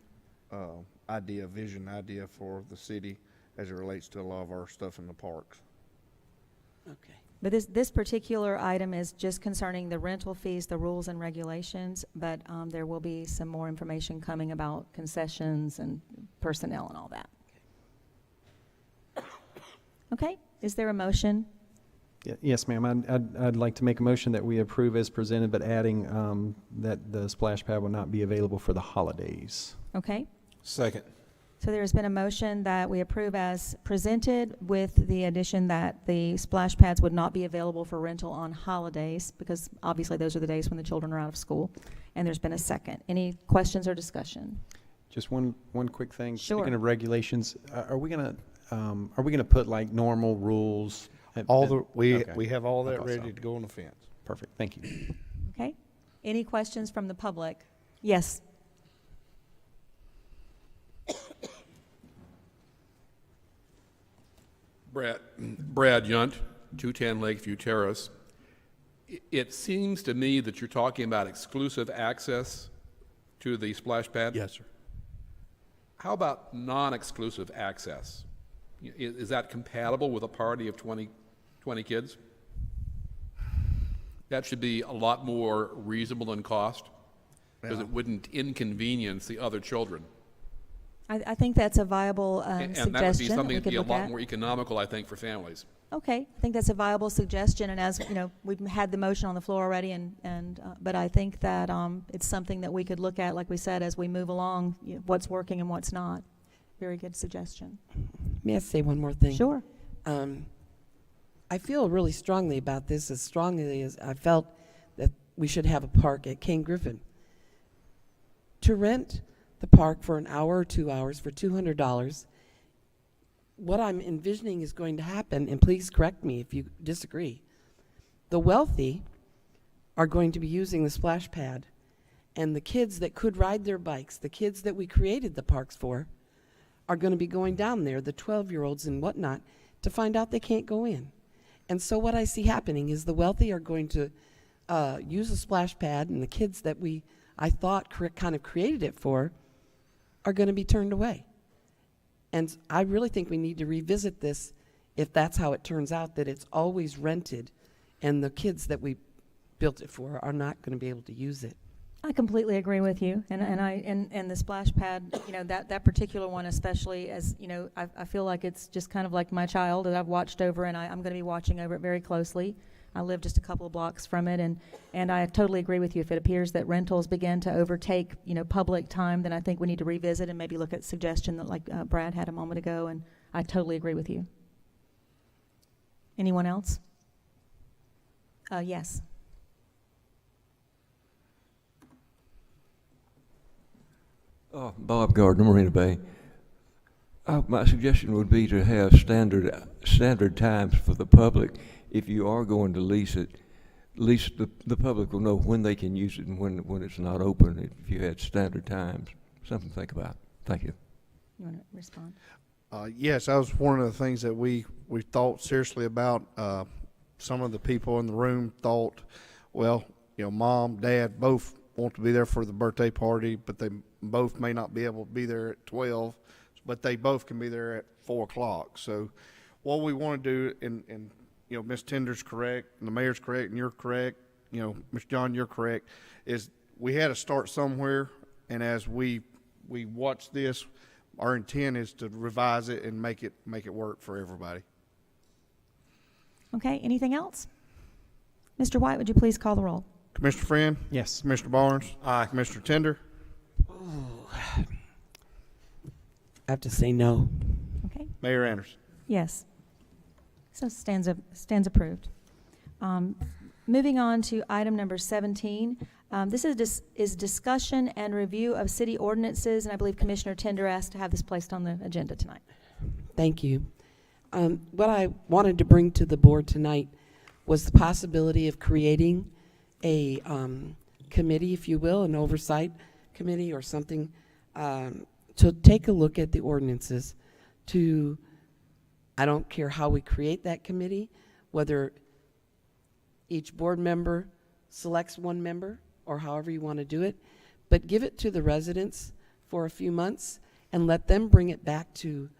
vision idea for the city as it relates to a lot of our stuff in the parks. Okay. But this particular item is just concerning the rental fees, the rules and regulations, but there will be some more information coming about concessions and personnel and all that. Okay, is there a motion? Yes, ma'am. I'd like to make a motion that we approve as presented, but adding that the splash pad will not be available for the holidays. Okay, Second. so there has been a motion that we approve as presented with the addition that the splash pads would not be available for rental on holidays, because obviously those are the days when the children are out of school. And there's been a second. Any questions or discussion? Just one quick thing. Sure. Speaking of regulations, are we gonna put like normal rules? We Okay. have all I that thought ready so. to go on the fence. Perfect. Thank you. Okay, any questions from the public? Yes. Brad Yunt, 210 Lakeview Terrace. It seems to me that you're talking about exclusive access to the splash pad. Yes, sir. How about non-exclusive access? Is that compatible with a party of 20 kids? That should be a lot more reasonable in cost, because it wouldn't inconvenience the other children. I think that's a viable And suggestion that would be something we that'd could be a look lot at. more economical, I think, for families. Okay, I think that's a viable suggestion, and as, you know, we've had the motion on the floor already, but I think that it's something that we could look at, like we said, as we move along, what's working and what's not. Very good suggestion. May I say one more thing? Sure. I feel really strongly about this, as strongly as I felt that we should have a park at King Griffin. To rent the park for an hour or 2 hours for $200, what I'm envisioning is going to happen, and please correct me if you disagree, the wealthy are going to be using the splash pad, and the kids that could ride their bikes, the kids that we created the parks for, are going to be going down there, the 12-year-olds and whatnot, to find out they can't go in. And so what I see happening is the wealthy are going to use a splash pad, and the kids that I thought kind of created it for are going to be turned away. And I really think we need to revisit this if that's how it turns out, that it's always rented and the kids that we built it for are not going to be able to use it. I completely agree with you, and the splash pad, you know, that particular one especially, as you know, I feel like it's just kind of like my child that I've watched over, and I'm going to be watching over it very closely. I live just a couple of blocks from it, and I totally agree with you. If it appears that rentals begin to overtake, you know, public time, then I think we need to revisit and maybe look at suggestion that like Brad had a moment ago, and I totally agree with you. Anyone else? Yes. Bob Gardner, Marina Bay. My suggestion would be to have standard times for the public. If you are going to lease it, at least the public will know when they can use it and when it's not open. If you had standard times, something to think about. Thank you. You want to respond? Yes, that was one of the things that we thought seriously about. Some of the people in the room thought, well, you know, mom, dad both want to be there for the birthday party, but they both may not be able to be there at 12, but they both can be there at 4 o'clock. So what we want to do, and you know, Ms. Tender's correct, and the mayor's correct, and you're correct, you know, Mr. John, you're correct, is we had to start somewhere, and as we watch this, our intent is to revise it and make it work for everybody. Okay, anything else? Mr. White, would you please call the roll? Commissioner Friend? Yes. Commissioner Barnes? Aye. Commissioner Tender? I have to say no. Okay. Mayor Anderson? Yes. So stands approved. Moving on to item number 17. This is discussion and review of city ordinances, and I believe Commissioner Tender asked to have this placed on the agenda tonight. Thank you. What I wanted to bring to the board tonight was the possibility of creating a committee, if you will, an oversight committee or something, to take a look at the ordinances. I don't care how we create that committee, whether each board member selects one member or however you want to do it, but give it to the residents for a few months and let them bring it back to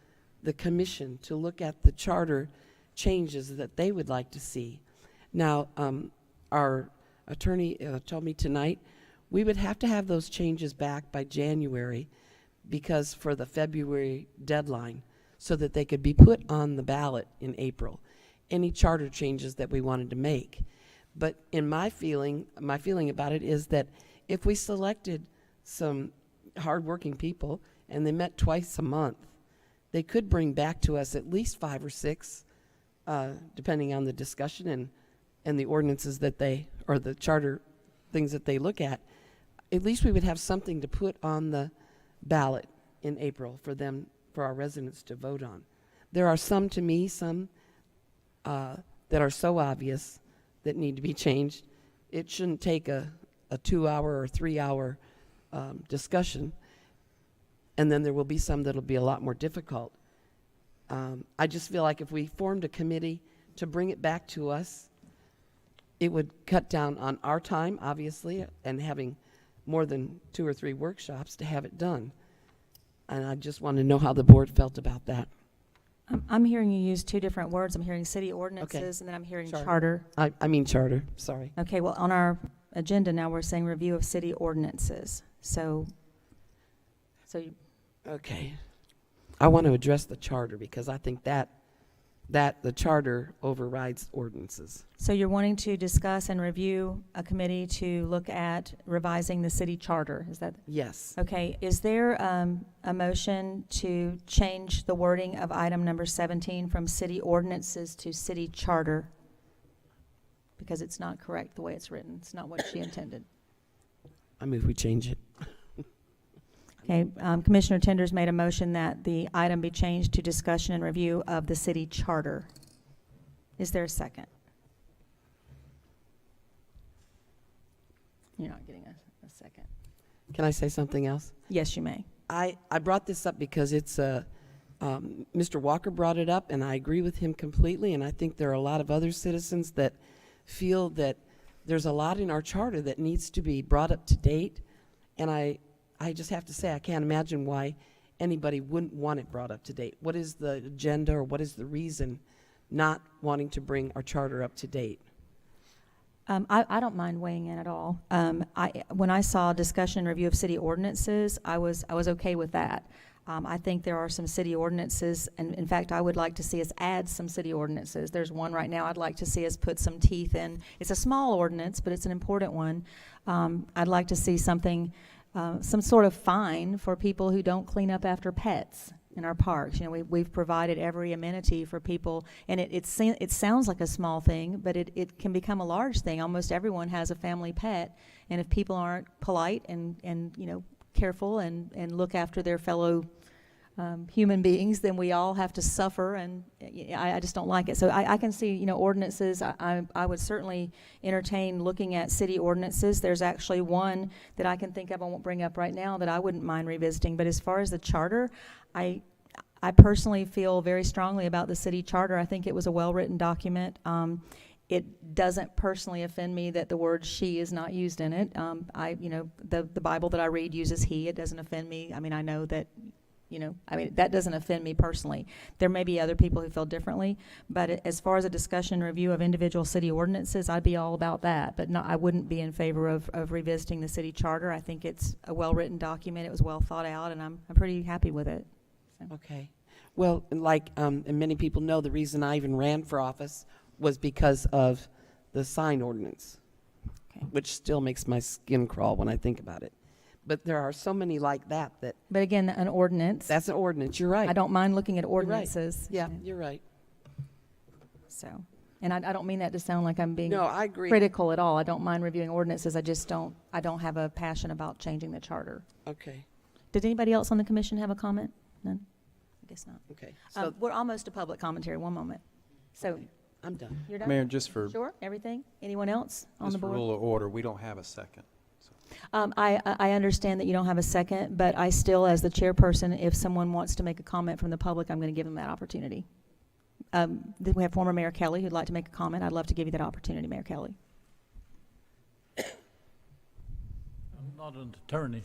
the commission to look at the charter changes that they would like to see. Now, our attorney told me tonight we would have to have those changes back by January because for the February deadline so that they could be put on the ballot in April, any charter changes that we wanted to make. But in my feeling about it is that if we selected some hardworking people and they met twice a month, they could bring back to us at least 5 or 6, depending on the discussion and the ordinances that they, or the charter things that they look at. At least we would have something to put on the ballot in April for our residents to vote on. There are some that are so obvious that need to be changed. It shouldn't take a 2-hour or 3-hour discussion, and then there will be some that'll be a lot more difficult. I just feel like if we formed a committee to bring it back to us, it would cut down on our time, obviously, and having more than 2 or 3 workshops to have it done. And I just want to know how the board felt about that. I'm hearing you use 2 different words. I'm hearing city ordinances, and then I'm hearing charter. I mean charter, sorry. Okay, well, on our agenda now, we're saying review of city ordinances. So you, okay. I want to address the charter because I think that the charter overrides ordinances. so you're wanting to discuss and review a committee to look at revising the city charter, is that? Yes. Okay, is there a motion to change the wording of item number 17 from city ordinances to city charter? Because it's not correct the way it's written. It's not what she intended. I move we change it. Okay, Commissioner Tenders made a motion that the item be changed to discussion and review of the city charter. Is there a second? You're not getting a second. Can I say something else? Yes, you may. I brought this up because it's Mr. Walker brought it up, and I agree with him completely, and I think there are a lot of other citizens that feel that there's a lot in our charter that needs to be brought up to date, and I just have to say I can't imagine why anybody wouldn't want it brought up to date. What is the agenda or what is the reason not wanting to bring our charter up to date? I don't mind weighing in at all. When I saw discussion and review of city ordinances, I was okay with that. I think there are some city ordinances, and in fact, I would like to see us add some city ordinances. There's one right now I'd like to see us put some teeth in. It's a small ordinance, but it's an important one. I'd like to see something, some sort of fine for people who don't clean up after pets in our parks. You know, we've provided every amenity for people, and it sounds like a small thing, but it can become a large thing. Almost everyone has a family pet, and if people aren't polite and you know, careful and look after their fellow human beings, then we all have to suffer, and I just don't like it. So I can see, you know, ordinances. I would certainly entertain looking at city ordinances. There's actually one that I can think of, I won't bring up right now, that I wouldn't mind revisiting. But as far as the charter, I personally feel very strongly about the city charter. I think it was a well-written document. It doesn't personally offend me that the word she is not used in it. You know, the Bible that I read uses he. It doesn't offend me. I mean, I know that, you know, I mean, that doesn't offend me personally. There may be other people who feel differently, but as far as a discussion review of individual city ordinances, I'd be all about that. But no, I wouldn't be in favor of revisiting the city charter. I think it's a well-written document. It was well thought out, and I'm pretty happy with it. So. Okay. Well, like, and many people know, the reason I even ran for office was because of the sign ordinance, Okay. which still makes my skin crawl when I think about it. But there are so many like that. But again, an ordinance. That's an ordinance. You're right. I don't mind looking at ordinances. Yeah, you're right. So, And I don't mean that to sound like I'm being No, I agree. critical at all. I don't mind reviewing ordinances. I don't have a passion about changing the charter. Okay, Did anybody else on the commission have a comment? None? I guess not. okay. So We're almost to public commentary. One moment. So, I'm done. you're done? Mayor, just for Sure, everything? Anyone else on the board? rule of order, we don't have a second. I understand that you don't have a second, but I still, as the chairperson, if someone wants to make a comment from the public, I'm going to give them that opportunity. We have former Mayor Kelly who'd like to make a comment. I'd love to give you that opportunity, Mayor Kelly. I'm not an attorney,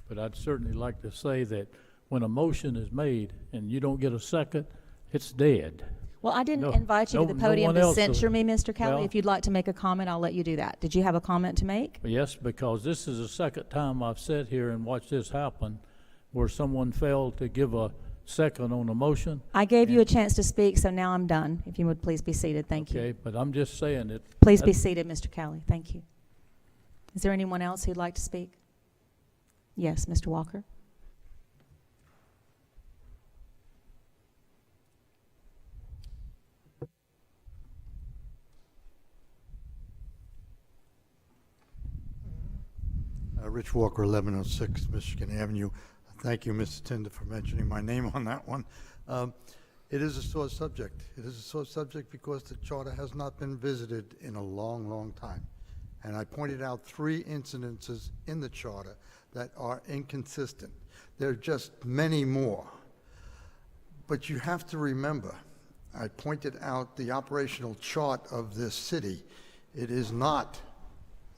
but I'd certainly like to say that when a motion is made and you don't get a second, it's dead. Well, I didn't No, invite you to the no podium one to else will. censure me, Mr. Kelly. Well- If you'd like to make a comment, I'll let you do that. Did you have a comment to make? Yes, because this is the second time I've sat here and watched this happen, where someone failed to give a second on a motion. I gave you a chance to speak, so now I'm done. If you would please be seated. Thank you. Okay, but I'm just saying that. Please be seated, Mr. Kelly. Thank you. Is there anyone else who'd like to speak? Yes, Mr. Walker. Rich Walker, 1106 Michigan Avenue. Thank you, Mr. Tinder, for mentioning my name on that one. It is a sore subject. It is a sore subject because the charter has not been visited in a long, long time. And I pointed out 3 incidences in the charter that are inconsistent. There are just many more. But you have to remember, I pointed out the operational chart of this city. It is not,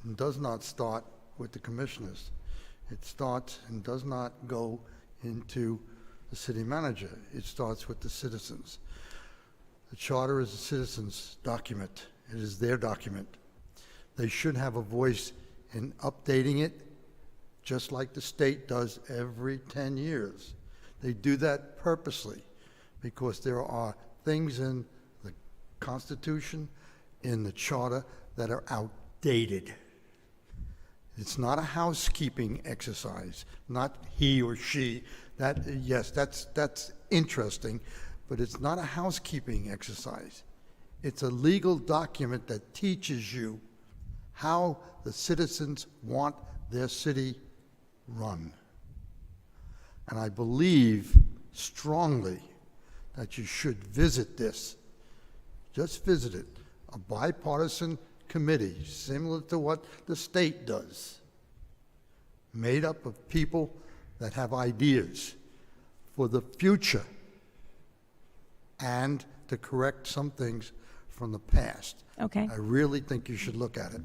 and does not start with the commissioners. It starts and does not go into the city manager. It starts with the citizens. The charter is a citizens' document. It is their document. They should have a voice in updating it, just like the state does every 10 years. They do that purposely because there are things in the Constitution, in the charter, that are outdated. It's not a housekeeping exercise, not he or she. That, yes, that's interesting, but it's not a housekeeping exercise. It's a legal document that teaches you how the citizens want their city run. And I believe strongly that you should visit this. Just visit it. A bipartisan committee, similar to what the state does, made up of people that have ideas for the future and to correct some things from the past. Okay. I really think you should look at it.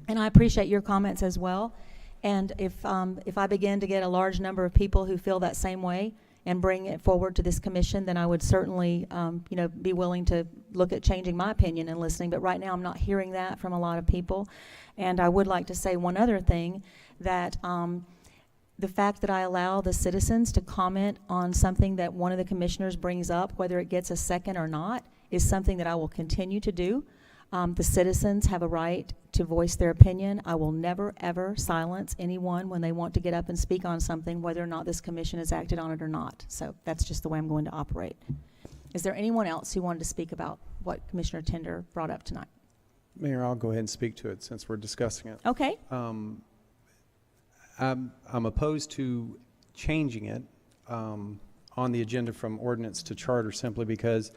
And I appreciate your comments as well. And if I begin to get a large number of people who feel that same way and bring it forward to this commission, then I would certainly, be willing to look at changing my opinion and listening. But right now, I'm not hearing that from a lot of people. And I would like to say one other thing, that the fact that I allow the citizens to comment on something that one of the commissioners brings up, whether it gets a second or not, is something that I will continue to do. The citizens have a right to voice their opinion. I will never, ever silence anyone when they want to get up and speak on something, whether or not this commission has acted on it or not. So that's just the way I'm going to operate. Is there anyone else who wanted to speak about what Commissioner Tender brought up tonight? Mayor, I'll go ahead and speak to it since we're discussing it. Okay. I'm opposed to changing it on the agenda from ordinance to charter simply because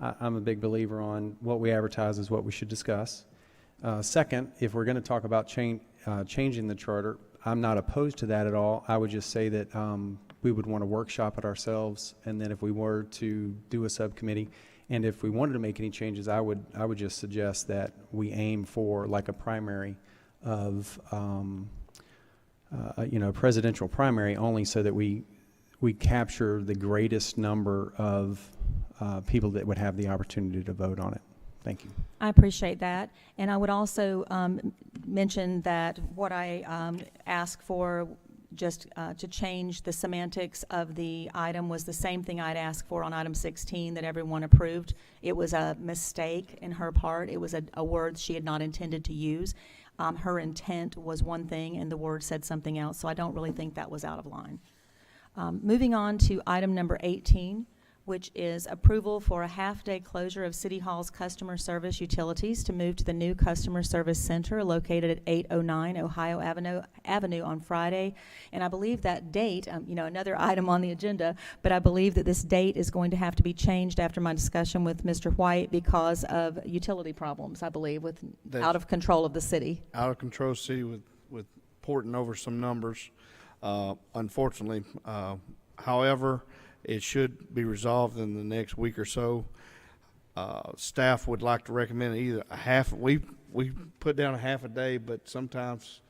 I'm a big believer on what we advertise is what we should discuss. Second, if we're going to talk about changing the charter, I'm not opposed to that at all. I would just say that we would want to workshop it ourselves, and then if we were to do a subcommittee, and if we wanted to make any changes, I would just suggest that we aim for like a primary of a presidential primary, only so that we capture the greatest number of people that would have the opportunity to vote on it. Thank you. I appreciate that. And I would also mention that what I asked for just to change the semantics of the item was the same thing I'd asked for on item 16 that everyone approved. It was a mistake in her part. It was a word she had not intended to use. Her intent was one thing and the word said something else, so I don't really think that was out of line. Moving on to item number 18, which is approval for a half-day closure of City Hall's customer service utilities to move to the new customer service center located at 809 Ohio Avenue on Friday. And I believe that date, another item on the agenda, but I believe that this date is going to have to be changed after my discussion with Mr. White because of utility problems, I believe, with out of control of the city. Out of control city with porting over some numbers, unfortunately. However, it should be resolved in the next week or so. Staff would like to recommend either a half. We put down a half a day, but sometimes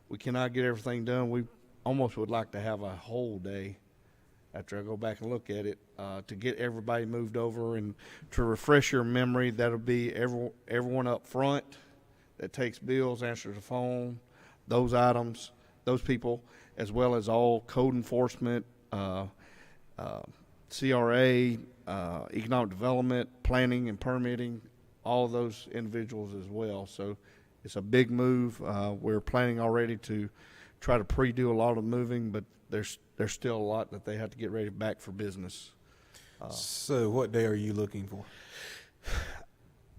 we cannot get everything done. We almost would like to have a whole day after I go back and look at it to get everybody moved over. And to refresh your memory, that'll be everyone up front that takes bills, answers the phone, those items, those people, as well as all code enforcement, CRA, economic development, planning and permitting, all of those individuals as well. So it's a big move. We're planning already to try to pre-do a lot of the moving, but there's still a lot that they have to get ready back for business. So what day are you looking for?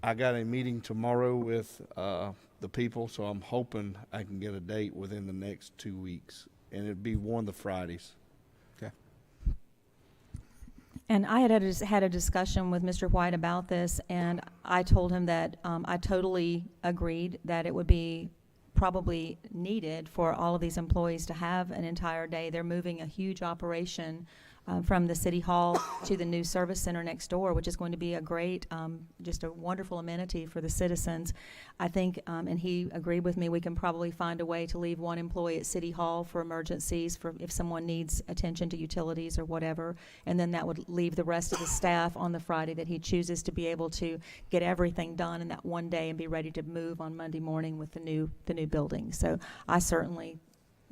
I got a meeting tomorrow with the people, so I'm hoping I can get a date within the next 2 weeks, and it'd be one of the Fridays. Okay. And I had a discussion with Mr. White about this, and I told him that I totally agreed that it would be probably needed for all of these employees to have an entire day. They're moving a huge operation from the City Hall to the new service center next door, which is going to be a great, just a wonderful amenity for the citizens. I think, and he agreed with me, we can probably find a way to leave one employee at City Hall for emergencies, for if someone needs attention to utilities or whatever, and then that would leave the rest of the staff on the Friday that he chooses to be able to get everything done in that one day and be ready to move on Monday morning with the new building. So I certainly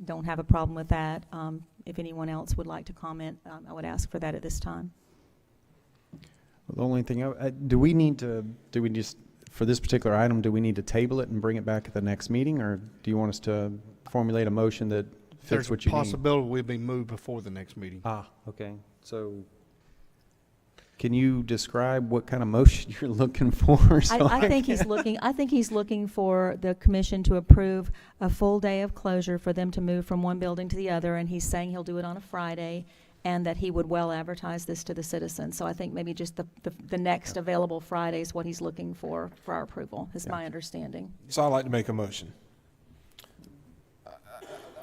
don't have a problem with that. If anyone else would like to comment, I would ask for that at this time. Well, the only thing, do we just, for this particular item, do we need to table it and bring it back at the next meeting, or do you want us to formulate a motion that fits There's what you a possibility we'll be moved before the next meeting. Ah, okay. So can you describe what kind of motion you're looking for? I think he's looking for the commission to approve a full day of closure for them to move from one building to the other, and he's saying he'll do it on a Friday, and that he would well advertise this to the citizens. So I think maybe just the next available Friday is what he's looking for our approval, is my understanding. So I'd like to make a motion.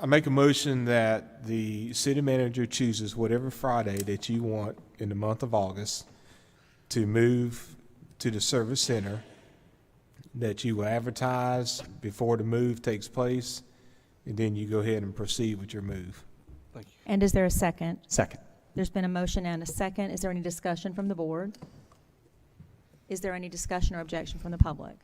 I make a motion that the city manager chooses whatever Friday that you want in the month of August to move to the service center, that you will advertise before the move takes place, and then you go ahead and proceed with your move. Thank you. And is there a second? Second. There's been a motion and a second. Is there any discussion from the board? Is there any discussion or objection from the public?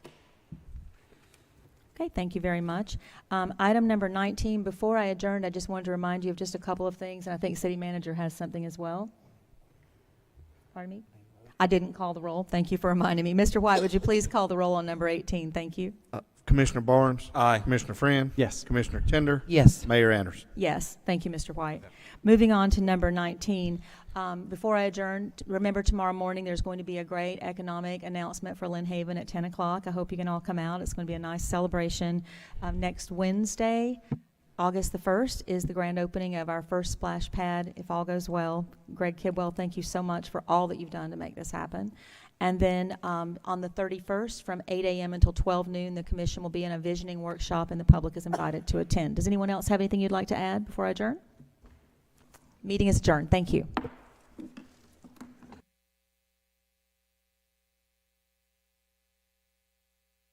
Okay, thank you very much. Item number 19, before I adjourned, I just wanted to remind you of just a couple of things, and I think city manager has something as well. Pardon me? I didn't call the roll. Thank you for reminding me. Mr. White, would you please call the roll on number 18? Thank you. Commissioner Barnes? Aye. Commissioner Friend? Yes. Commissioner Tender? Yes. Mayor Anderson? Yes, thank you, Mr. White. Moving on to number 19. Before I adjourn, remember tomorrow morning there's going to be a great economic announcement for Lynn Haven at 10 o'clock. I hope you can all come out. It's going to be a nice celebration. Next Wednesday, August the 1st, is the grand opening of our first splash pad, if all goes well. Greg Kidwell, thank you so much for all that you've done to make this happen. And then on the 31st, from 8 a.m. until 12 noon, the commission will be in a visioning workshop, and the public is invited to attend. Does anyone else have anything you'd like to add before I adjourn? Meeting is adjourned. Thank you.